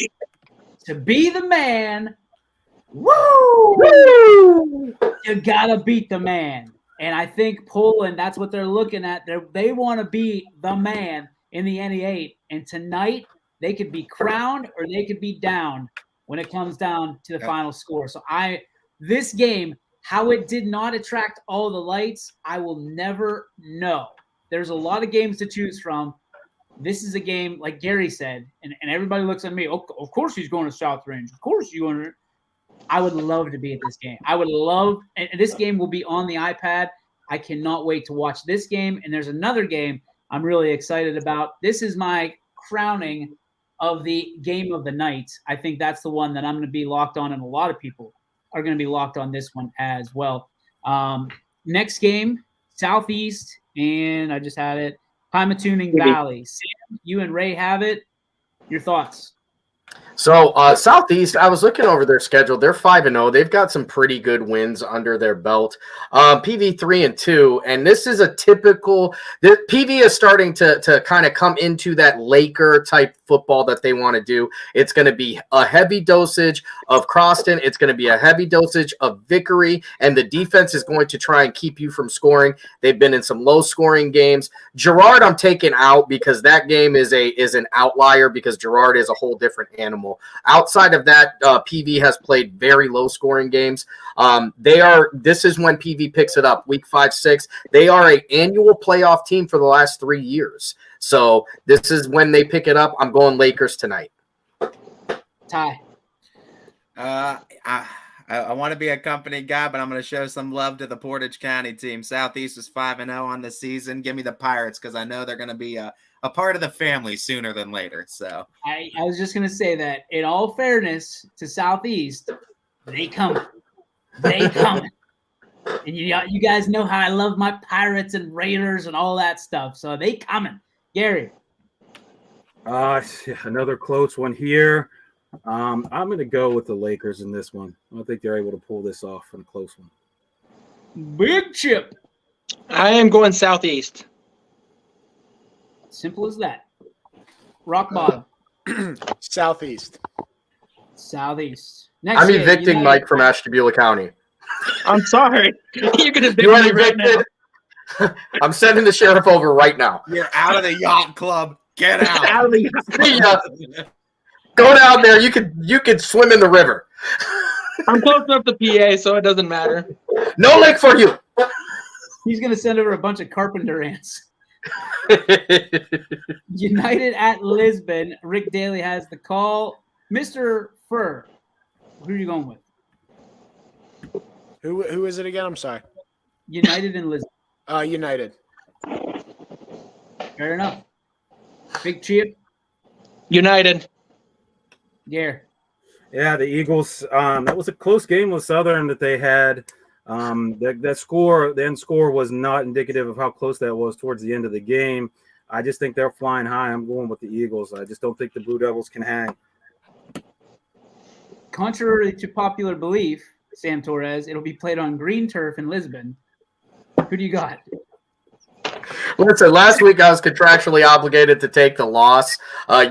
To be the man, woo! You gotta beat the man. And I think Poland, that's what they're looking at. They want to be the man in the NE8. And tonight, they could be crowned or they could be down when it comes down to the final score. So this game, how it did not attract all the lights, I will never know. There's a lot of games to choose from. This is a game, like Gary said, and everybody looks at me. Oh, of course he's going to South Range. Of course you're going to. I would love to be at this game. I would love – and this game will be on the iPad. I cannot wait to watch this game. And there's another game I'm really excited about. This is my crowning of the game of the night. I think that's the one that I'm going to be locked on, and a lot of people are going to be locked on this one as well. Next game, Southeast, and I just had it. Pymatuning Valley. Sam, you and Ray have it. Your thoughts? So Southeast, I was looking over their schedule. They're 5-0. They've got some pretty good wins under their belt. PV 3-2, and this is a typical. PV is starting to kind of come into that Laker type football that they want to do. It's going to be a heavy dosage of Croston. It's going to be a heavy dosage of Vickery, and the defense is going to try and keep you from scoring. They've been in some low scoring games. Girard, I'm taking out because that game is an outlier because Girard is a whole different animal. Outside of that, PV has played very low scoring games. This is when PV picks it up, week 5, 6. They are an annual playoff team for the last 3 years. So this is when they pick it up. I'm going Lakers tonight. Ty. I want to be a company guy, but I'm going to show some love to the Portage County team. Southeast is 5-0 on the season. Give me the Pirates because I know they're going to be a part of the family sooner than later. So I was just going to say that in all fairness to Southeast, they come. And you guys know how I love my Pirates and Raiders and all that stuff. So they coming. Gary. Another close one here. I'm going to go with the Lakers in this one. I don't think they're able to pull this off in a close one. Big Chip. I am going Southeast. Simple as that. Rock bottom. Southeast. Next I'm game, evicting Mike from Ashtabula County. I'm sorry. You're going to evict You are me right now. evicted. I'm sending the sheriff over right now. you're out of the yacht club. Get out. Out of the- See ya. Go down there. You could swim in the river. I'm close enough to PA, so it doesn't matter. No lake for you. He's going to send over a bunch of carpenter ants. United at Lisbon. Rick Daly has the call. Mr. Furr, who are you going with? Who is it again? I'm sorry. United and Lisbon. United. Fair enough. Big Chip. United. Gare. Yeah, the Eagles. That was a close game with Southern that they had. The end score was not indicative of how close that was towards the end of the game. I just think they're flying high. I'm going with the Eagles. I just don't think the Blue Devils can hang. Contrary to popular belief, Sam Torres, it'll be played on green turf in Lisbon. Who do you got? Listen, last week I was contractually obligated to take the loss.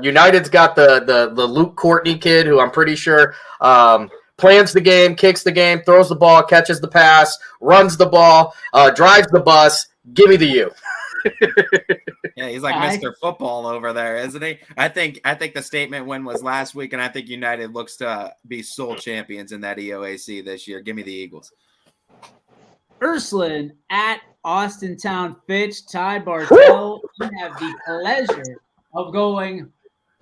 United's got the Luke Courtney kid, who I'm pretty sure plans the game, kicks the game, throws the ball, catches the pass, runs the ball, drives the bus. Give me the U. Yeah, he's like Mr. Football over there, isn't he? I think the statement win was last week, and I think United looks to be sole champions in that EOAC this year. Give me the Eagles. Ursuline at Austin Town Fitch. Ty Bartel, you have the pleasure of going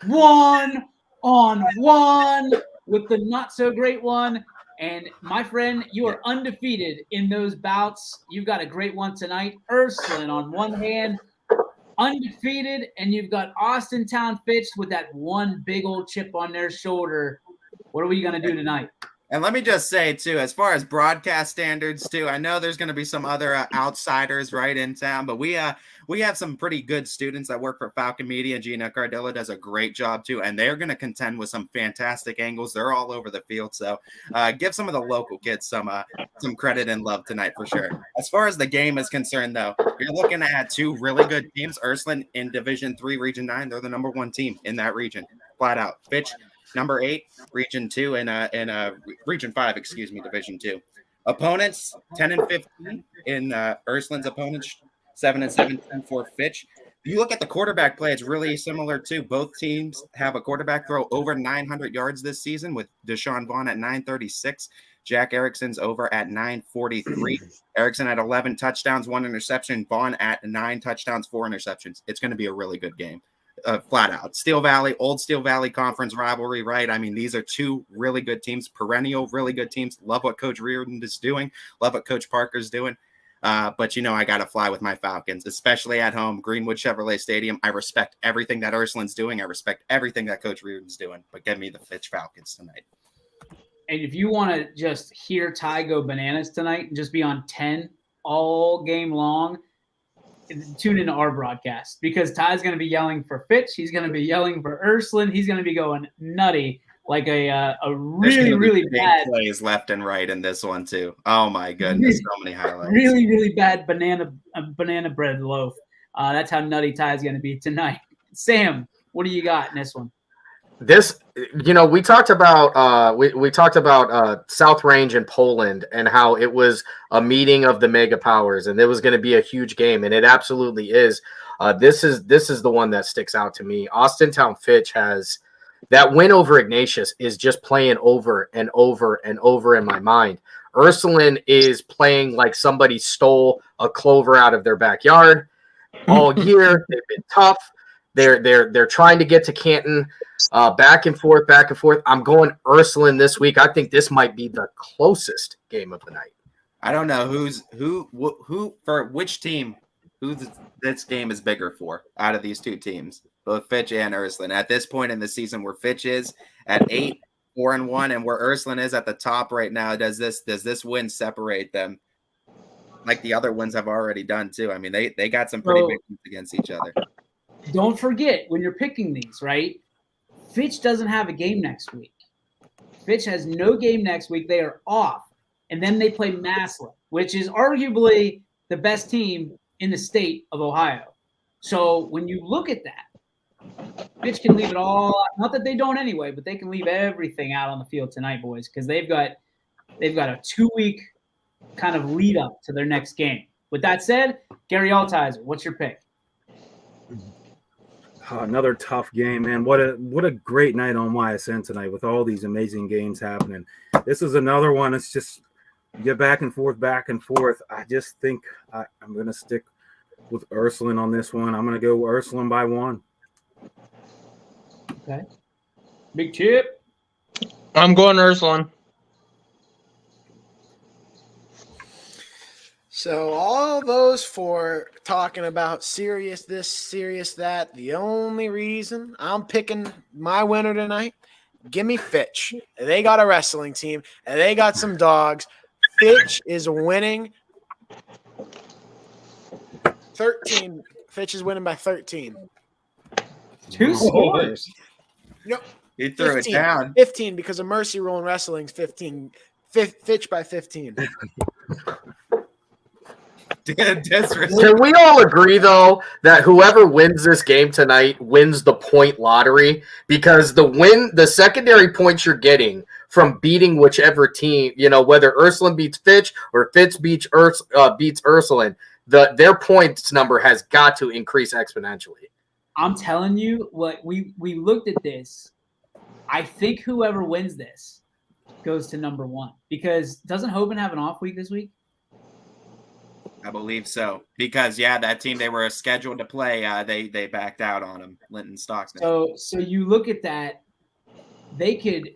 1-on-1 with the not so great one. And my friend, you are undefeated in those bouts. You've got a great one tonight. Ursuline on one hand, undefeated, and you've got Austintown Fitch with that one big old chip on their shoulder. What are we going to do tonight? And let me just say, too, as far as broadcast standards, too, I know there's going to be some other outsiders right in town, but we have some pretty good students that work for Falcon Media. Gina Cardilla does a great job, too, and they're going to contend with some fantastic angles. They're all over the field, so give some of the local kids some credit and love tonight for sure. As far as the game is concerned, though, you're looking at two really good teams. Ursuline in Division 3, Region 9, they're the number one team in that region, flat out. Fitch, number 8, Region 2, and Region 5, Division 2. Opponents 10-15 in Ursuline's opponents, 7-17 for Fitch. If you look at the quarterback play, it's really similar too. Both teams have a quarterback throw over 900 yards this season, with Deshaun Vaughn at 936. Jack Erickson's over at 943. Erickson at 11 touchdowns, 1 interception. Vaughn at 9 touchdowns, 4 interceptions. It's going to be a really good game. Flat out. Steel Valley, old Steel Valley Conference rivalry, right? I mean, these are two really good teams, perennial, really good teams. Love what Coach Reardon is doing. Love what Coach Parker's doing. But, I got to fly with my Falcons, especially at home, Greenwood Chevrolet Stadium. I respect everything that Ursuline's doing. I respect everything that Coach Reardon's doing. But give me the Fitch Falcons tonight. And if you want to just hear Ty go bananas tonight and just be on 10 all game long, tune into our broadcast, because Ty's going to be yelling for Fitch. He's going to be yelling for Ursuline. He's going to be going nutty like a really bad plays left and right in this one too. Oh my goodness, so many highlights. Really bad banana bread loaf. That's how nutty Ty's going to be tonight. Sam, what do you got in this one? This, we talked about we talked about South Range and Poland and how it was a meeting of the mega powers and it was going to be a huge game, and it absolutely is. This is the one that sticks out to me. Austintown Fitch has that win over Ignatius is just playing over and over and over in my mind. Ursuline is playing like somebody stole a clover out of their backyard all year. They've been tough. They're trying to get to Canton, back and forth. I'm going Ursuline this week. I think this might be the closest game of the night. I don't know who for which team, who this game is bigger for out of these two teams, both Fitch and Ursuline. At this point in the season, where Fitch is at 8-4-1, and where Ursuline is at the top right now, does this win separate them like the other wins have already done too? I mean, they got some pretty big wins against each other. Don't forget, when you're picking these, right? Fitch doesn't have a game next week. Fitch has no game next week. They are off. And then they play Massillon, which is arguably the best team in the state of Ohio. So when you look at that, Fitch can leave it all out. Not that they don't anyway, but they can leave everything out on the field tonight, boys, because they've got a 2-week kind of lead up to their next game. With that said, Gary Altizer, what's your pick? Another tough game, man. What a great night on YSN tonight with all these amazing games happening. This is another one. It's just get back and forth. I just think I'm going to stick with Ursuline on this one. I'm going to go Ursuline by 1. Okay. Big Chip. I'm going Ursuline. So all those for talking about serious this, serious that, the only reason I'm picking my winner tonight, give me Fitch. They got a wrestling team, and they got some dogs. Fitch is winning 13. Fitch is winning by 13. 2 scores. Yep. He threw 15, it down. 15 because of Mercy Rule and Wrestling's 15. Fitch by 15. Can we all agree, though, that whoever wins this game tonight wins the point lottery? Because the secondary points you're getting from beating whichever team, whether Ursuline beats Fitch or Fitch beats Ursuline, their points number has got to increase exponentially. I'm telling you, what we looked at this. I think whoever wins this goes to number 1, because doesn't Hoban have an off week this week? I believe so, because that team they were scheduled to play, they backed out on him, Linton Stockton. So you look at that, they could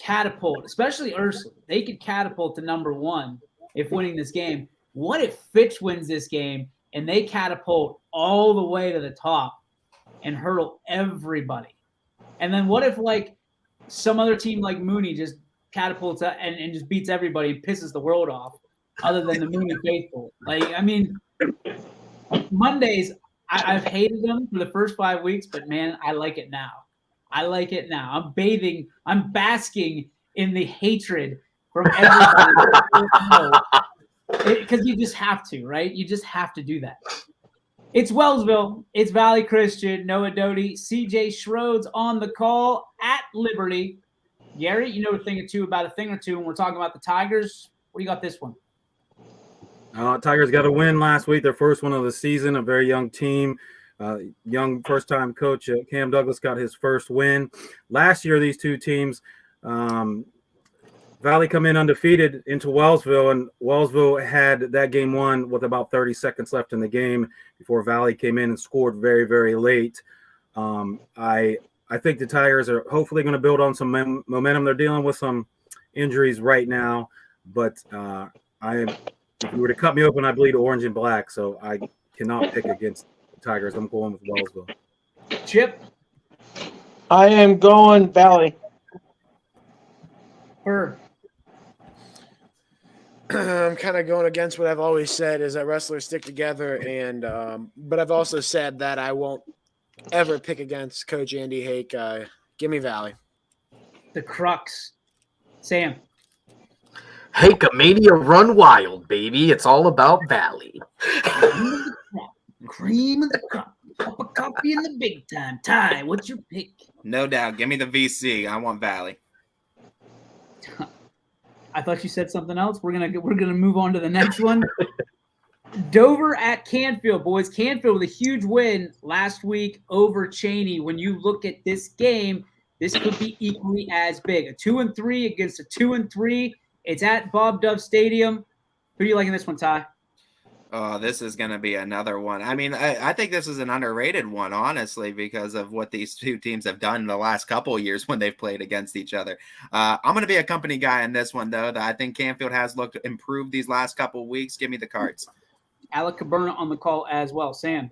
catapult, especially Ursula. They could catapult to number 1 if winning this game. What if Fitch wins this game and they catapult all the way to the top and hurdle everybody? And then what if like some other team like Mooney just catapults and just beats everybody and pisses the world off, other than the Mooney faithful? Like, I mean, Mondays, I've hated them for the first 5 weeks, but man, I like it now. I'm basking in the hatred from everybody. Because you just have to, right? You just have to do that. It's Wellsville. It's Valley Christian. Noah Doty, CJ Schroeds on the call at Liberty. Gary, you know a thing or two about a thing or two when we're talking about the Tigers. What do you got this one? Tigers got a win last week, their first one of the season, a very young team. Young first-time coach Cam Douglas got his first win. Last year, these two teams, Valley come in undefeated into Wellsville, and Wellsville had that game won with about 30 seconds left in the game before Valley came in and scored very, very late. I think the Tigers are hopefully going to build on some momentum. They're dealing with some injuries right now, but if you were to cut me open, I bleed orange and black, so I cannot pick against Tigers. I'm going with Wellsville. Chip? I am going Valley. Herb? I'm kind of going against what I've always said is that wrestlers stick together, and but I've also said that I won't ever pick against Coach Andy Hake. Give me Valley. The crux. Sam? Hake-a-mania run wild, baby. It's all about Valley. Cream of the crop. Cup of coffee in the big time. Ty, what's your pick? No doubt. Give me the VC. I want Valley. I thought you said something else. We're gonna move on to the next one. Dover at Canfield, boys. Canfield with a huge win last week over Cheney. When you look at this game, this could be equally as big. A 2-3 against a 2-3. It's at Bob Dove Stadium. Who are you liking this one, Ty? Oh, this is going to be another one. I mean, I think this is an underrated one, honestly, because of what these two teams have done in the last couple of years when they've played against each other. I'm going to be a company guy in this one, though. I think Canfield has looked improved these last couple of weeks. Give me the Cards. Alec Caberna on the call as well. Sam?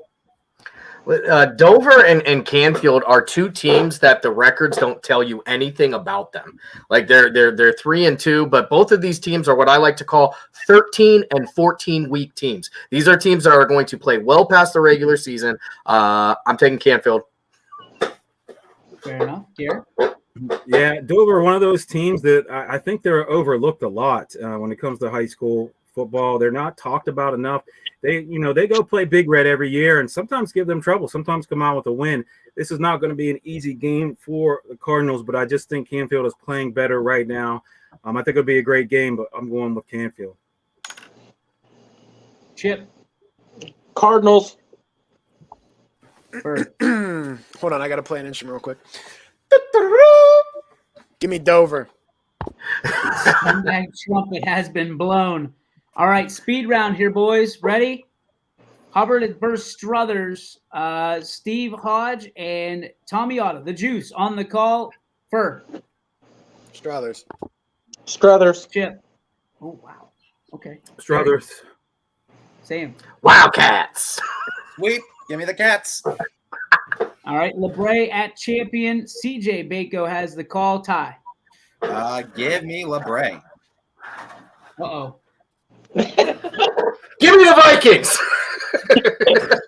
Dover and Canfield are two teams that the records don't tell you anything about them. Like they're 3-2, but both of these teams are what I like to call 13 and 14 week teams. These are teams that are going to play well past the regular season. I'm taking Canfield. Fair enough. Garrett? Yeah, Dover, one of those teams that I think they're overlooked a lot when it comes to high school football. They're not talked about enough. They go play Big Red every year and sometimes give them trouble, sometimes come out with a win. This is not going to be an easy game for the Cardinals, but I just think Canfield is playing better right now. I think it'll be a great game, but I'm going with Canfield. Chip? Cardinals. Hold on, I got to play an instrument real quick. Give me Dover. That trumpet has been blown. All right, speed round here, boys. Ready? Hubbard versus Struthers. Steve Hodge and Tommy Otto, the Juice, on the call. Fur. Struthers. Chip. Oh, wow. Okay. Struthers. Sam. Wildcats. Sweep. Give me the Cats. All right, LeBray at Champion. CJ Bako has the call. Tie. Give me LeBray. Uh-oh. Give me the Vikings.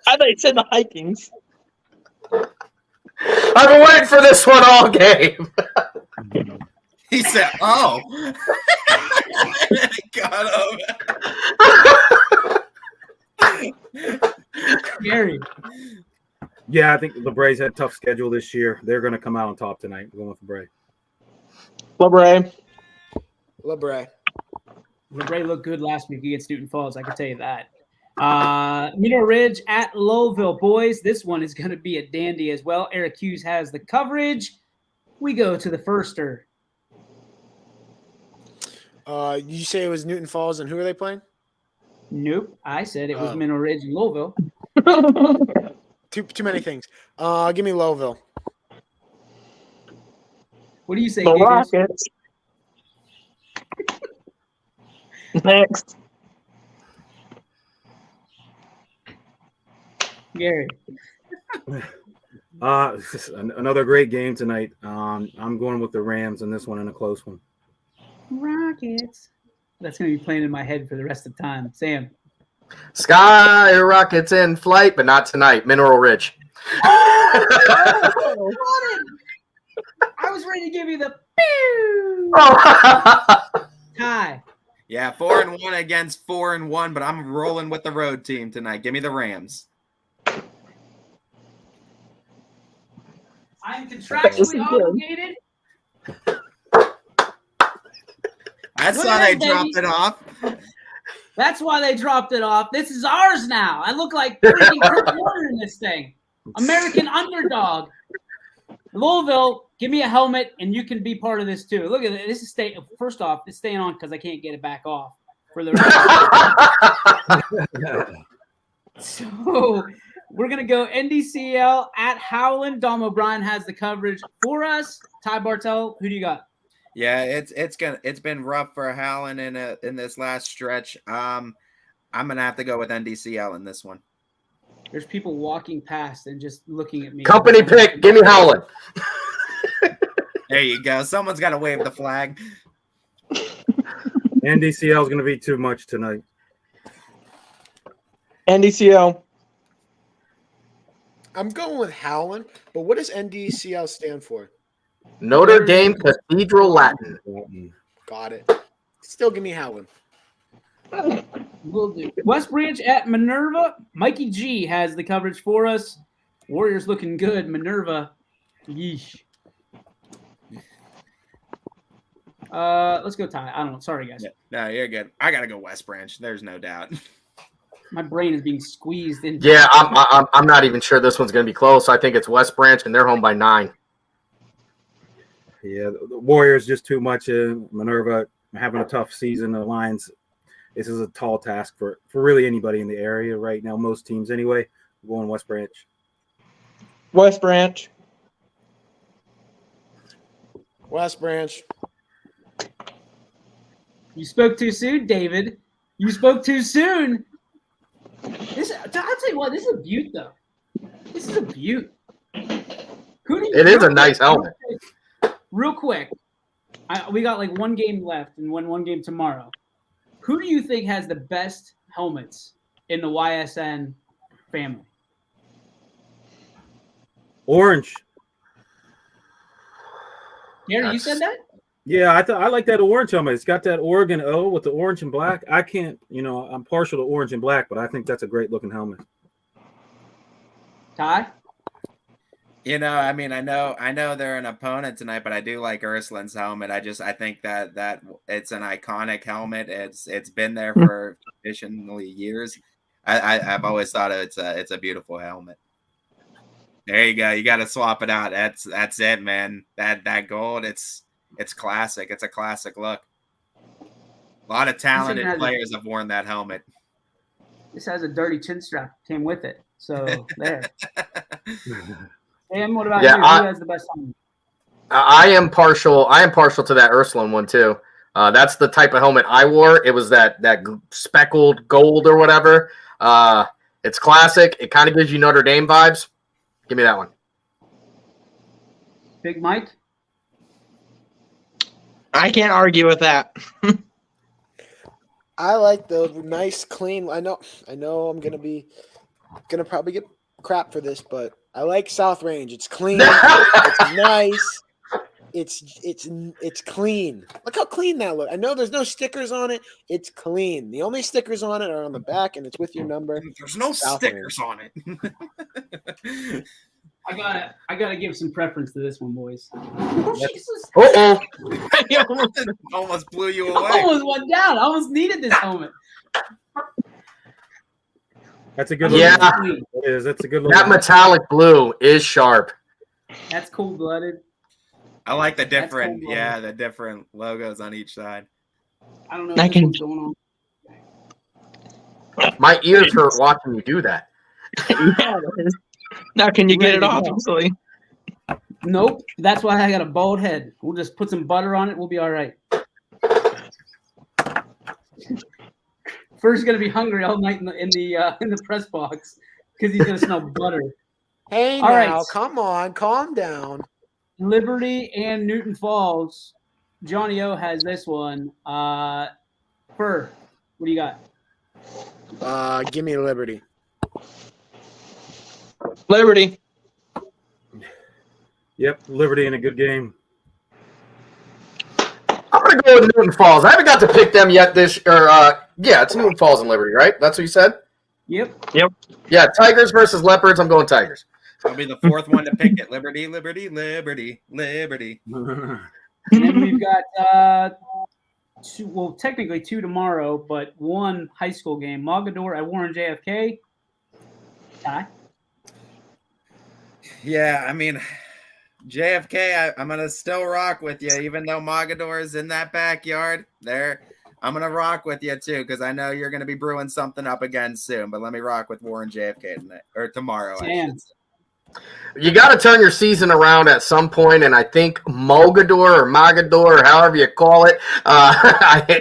I thought you said the Vikings. I've been waiting for this one all game. He said, oh. Got him. Gary. Yeah, I think the Braves had a tough schedule this year. They're going to come out on top tonight. I'm going with the Braves. LeBray. LeBray looked good last week against Newton Falls. I can tell you that. Mineral Ridge at Lowville, boys. This one is going to be a dandy as well. Eric Hughes has the coverage. We go to the firster. You say it was Newton Falls, and who are they playing? Nope. I said it was Mineral Ridge and Lowville. Too many things. Give me Lowville. What do you say, The Giggles? Rockets. Next. Gary. This is another great game tonight. I'm going with the Rams in this one in a close one. Rockets. That's going to be playing in my head for the rest of the time. Sam. Sky rockets in flight, but not tonight. Mineral Ridge. I was ready to give you the pew. Tie. Yeah, 4-1 against 4-1, but I'm rolling with the road team tonight. Give me the Rams. I'm contractually obligated. That's Look why at they that, dropped baby. it off. That's why they dropped it off. This is ours now. I look like freaking Kurt Warner in this thing. American underdog. Louisville, give me a helmet, and you can be part of this too. Look at it. This is staying. First off, it's staying on because I can't get it back off for the rest. So we're gonna go NDCL at Howland. Dom O'Brien has the coverage for us. Ty Bartel, who do you got? Yeah, it's been rough for Howland in this last stretch. I'm gonna have to go with NDCL in this one. There's people walking past and just looking at me. Company pick. Give me Howland. There you go. Someone's got to wave the flag. NDCL is going to be too much tonight. NDCL. I'm going with Howland, but what does NDCL stand for? Notre Dame Cathedral Latin. Got it. Still give me Howland. Will do. West Branch at Minerva. Mikey G has the coverage for us. Warriors looking good. Minerva. Yeesh. Let's go Ty. I don't know. Sorry, guys. No, you're good. I gotta go West Branch. There's no doubt. My brain is being squeezed in. Yeah, I'm not even sure this one's going to be close. I think it's West Branch, and they're home by 9. Yeah, the Warriors just too much. Minerva having a tough season. The Lions, this is a tall task for really anybody in the area right now. Most teams anyway. We're going West Branch. West Branch. West Branch. You spoke too soon, David. You spoke too soon. I'll tell you what, this is a beaut, though. This is a beaut. It is a nice helmet. Real quick, we got like one game left and one game tomorrow. Who do you think has the best helmets in the YSN family? Orange. Gary, you said that? Yeah, I like that orange helmet. It's got that Oregon O with the orange and black. I can't, I'm partial to orange and black, but I think that's a great looking helmet. Ty? I mean, I know they're an opponent tonight, but I do like Ursuline's helmet. I think that it's an iconic helmet. It's been there for traditionally years. I've always thought it's a beautiful helmet. There you go. You got to swap it out. That's it, man. That gold. It's classic. It's a classic look. A lot of talented players have worn that helmet. This has a dirty chin strap. Came with it. So there. Sam, what about you? Who has the best helmet? I am partial to that Ursuline one too. That's the type of helmet I wore. It was that speckled gold or whatever. It's classic. It kind of gives you Notre Dame vibes. Give me that one. Big Mike? I can't argue with that. I like the nice, clean. I know I'm gonna probably get crap for this, but I like South Range. It's clean. It's nice. It's clean. Look how clean that looks. I know there's no stickers on it. It's clean. The only stickers on it are on the back, and it's with your number. There's no South stickers Range. on it. I gotta give some preference to this one, boys. Jesus. Uh-oh. Almost blew you I away. almost went down. I almost needed this helmet. That's a good Yeah. looking. It is. That's a good That looking. metallic blue is sharp. That's cold-blooded. I like the different, cool. the different logos on each side. I don't know what's going on. My ears hurt watching you do that. Yeah, it is. Now can you get it off easily? Nope. That's why I got a bald head. We'll just put some butter on it. We'll be all right. Fur's gonna be hungry all night in the press box because he's gonna smell butter. Hey, All now, right. come on, calm down. Liberty and Newton Falls. Johnny O has this one. Fur, what do you got? Give me Liberty. Liberty. Yep, Liberty in a good game. I'm gonna go with Newton Falls. I haven't got to pick them yet. It's Newton Falls and Liberty, right? That's what you said. Yep. Yeah, Tigers versus Leopards. I'm going Tigers. I'll be the fourth one to pick it. Liberty, Liberty, Liberty, Liberty. And then we've got technically 2 tomorrow, but 1 high school game. Mogador at Warren JFK. Ty? Yeah, I mean, JFK, I'm going to still rock with you, even though Mogador is in that backyard there. I'm going to rock with you, too, because I know you're going to be brewing something up again soon. But let me rock with Warren JFK tonight, or tomorrow. Damn. You got to turn your season around at some point, and I think Mogador, or however you call it,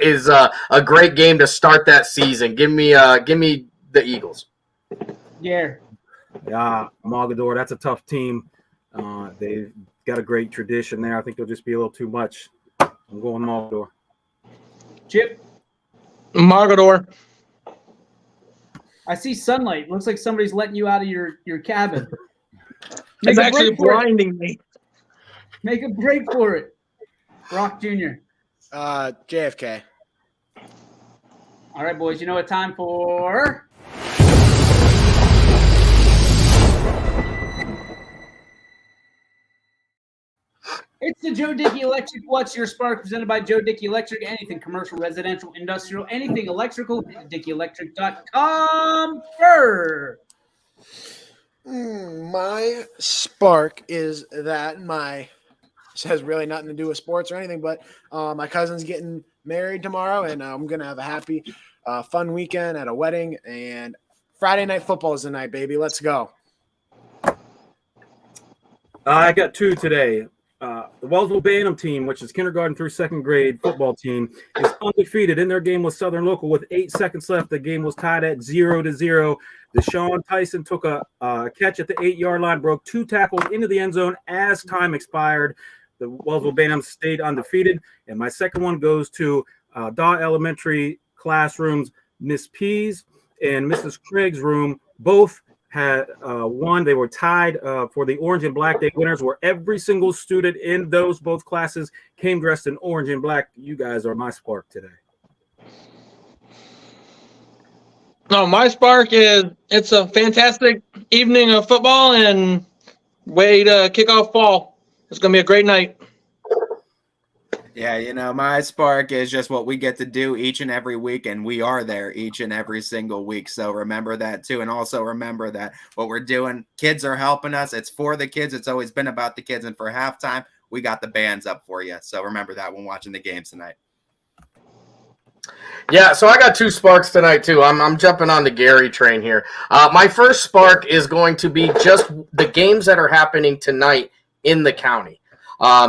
is a great game to start that season. Give me the Eagles. Yeah. Yeah, Mogador, that's a tough team. They've got a great tradition there. I think they'll just be a little too much. I'm going Mogador. Chip? Mogador. I see sunlight. Looks like somebody's letting you out of your cabin. It's actually blinding me. Make a break for it. Rock Jr. JFK. All right, boys. You know what time for? It's the Joe Dickey Electric What's Your Spark, presented by Joe Dickey Electric. Anything commercial, residential, industrial, anything electrical, DickeyElectric.com. My spark is that this has really nothing to do with sports or anything, but my cousin's getting married tomorrow, and I'm going to have a happy, fun weekend at a wedding, and Friday night football is the night, baby. Let's go. I got 2 today. The Wellsville Bantam team, which is kindergarten through 2nd grade football team, is undefeated in their game with Southern Local with 8 seconds left. The game was tied at 0-0. Deshaun Tyson took a catch at the 8-yard line, broke 2 tackles into the end zone as time expired. The Wellsville Bantam stayed undefeated. And my second one goes to Daw Elementary classrooms, Miss P's and Mrs. Craig's room. Both had won. They were tied for the Orange and Black Day winners, where every single student in both classes came dressed in orange and black. You guys are my spark today. No, my spark is it's a fantastic evening of football and way to kick off fall. It's going to be a great night. Yeah, my spark is just what we get to do each and every week, and we are there each and every single week. So remember that too, and also remember that what we're doing, kids are helping us. It's for the kids. It's always been about the kids, and for halftime, we got the bands up for you. So remember that when watching the games tonight. Yeah, so I got 2 sparks tonight too. I'm jumping on the Gary train here. My first spark is going to be just the games that are happening tonight in the county.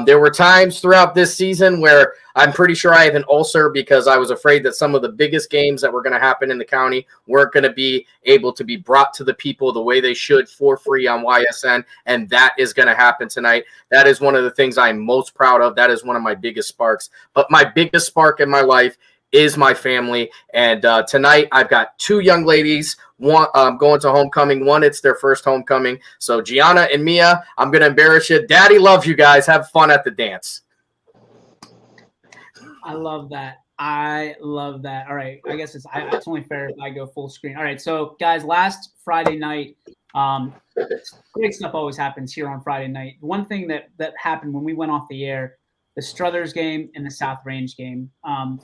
There were times throughout this season where I'm pretty sure I have an ulcer because I was afraid that some of the biggest games that were going to happen in the county weren't going to be able to be brought to the people the way they should for free on YSN, and that is going to happen tonight. That is one of the things I'm most proud of. That is one of my biggest sparks. But my biggest spark in my life is my family, and tonight I've got 2 young ladies going to homecoming. One, it's their first homecoming. So Gianna and Mia, I'm going to embarrass you. Daddy loves you guys. Have fun at the dance. I love that. All right. I guess it's only fair if I go full screen. All right. So, guys, last Friday night, great stuff always happens here on Friday night. One thing that happened when we went off the air, the Struthers game and the South Range game.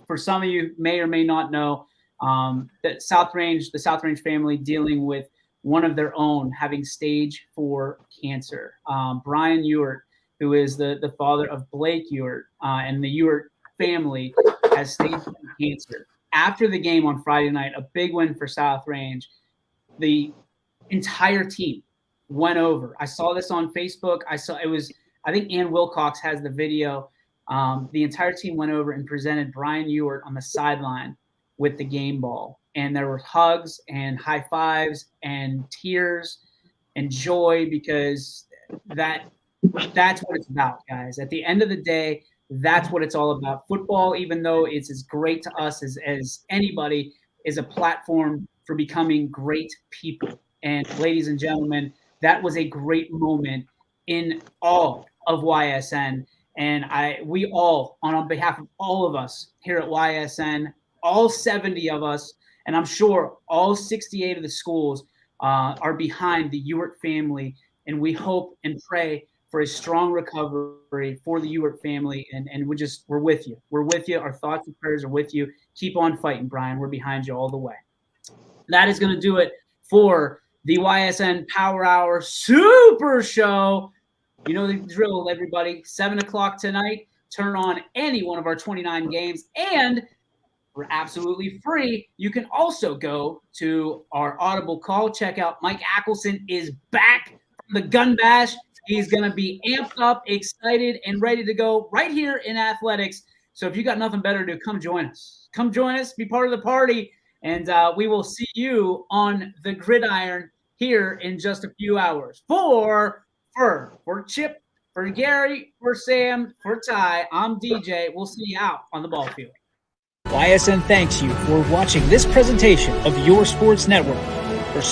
For some of you may or may not know, that the South Range family dealing with one of their own having stage 4 cancer. Brian Ewart, who is the father of Blake Ewart, and the Ewart family has stage 4 cancer. After the game on Friday night, a big win for South Range. The entire team went over. I saw this on Facebook. I think Ann Wilcox has the video. The entire team went over and presented Brian Ewart on the sideline with the game ball. and there were hugs and high fives and tears and joy, because that's what it's about, guys. At the end of the day, that's what it's all about. Football, even though it's as great to us as anybody, is a platform for becoming great people. And ladies and gentlemen, that was a great moment in all of YSN. And we all, on behalf of all of us here at YSN, all 70 of us, and I'm sure all 68 of the schools are behind the Ewert family. And we hope and pray for a strong recovery for the Ewert family. And we're with you. We're with you. Our thoughts and prayers are with you. Keep on fighting, Brian. We're behind you all the way. That is going to do it for the YSN Power Hour Super Show. You know the drill, everybody. 7 o'clock tonight. Turn on any one of our 29 games. And for absolutely free, you can also go to our Audible call. Check out Mike Ackelson is back from the Gun Bash. He's going to be amped up, excited, and ready to go right here in athletics. So if you got nothing better to do, come join us. Come join us. Be part of the party. And we will see you on the gridiron here in just a few hours. For Chip, for Gary, for Sam, for Ty, I'm DJ. We'll see you out on the ball field. YSN thanks you for watching this presentation of Your Sports Network.